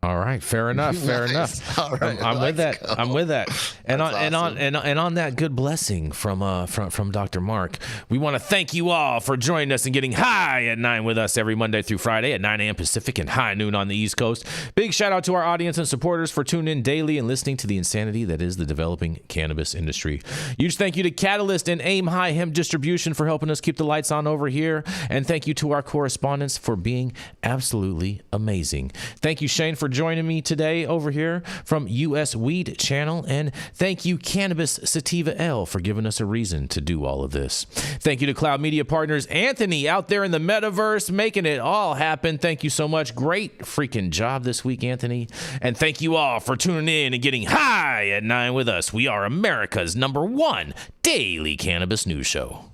All right, fair enough. Fair enough. All right, I'm with that. go. I'm with that. And That's on that good blessing from Dr. Mark, we want to thank you all for joining us and getting high at 9 with us every Monday through Friday at 9 a.m. Pacific and high noon on the East Coast. Big shout out to our audience and supporters for tuning in daily and listening to the insanity that is the developing cannabis industry. Huge thank you to Catalyst and Aim High Hemp Distribution for helping us keep the lights on over here. And thank you to our correspondents for being absolutely amazing. Thank you, Shane, for joining me today over here from US Weed Channel, and thank you Cannabis Sativa L for giving us a reason to do all of this. Thank you to Cloud Media Partners Anthony out there in the metaverse making it all happen. Thank you so much. Great freaking job this week, Anthony. And thank you all for tuning in and getting high at 9 with us. We are America's #1 daily cannabis news show.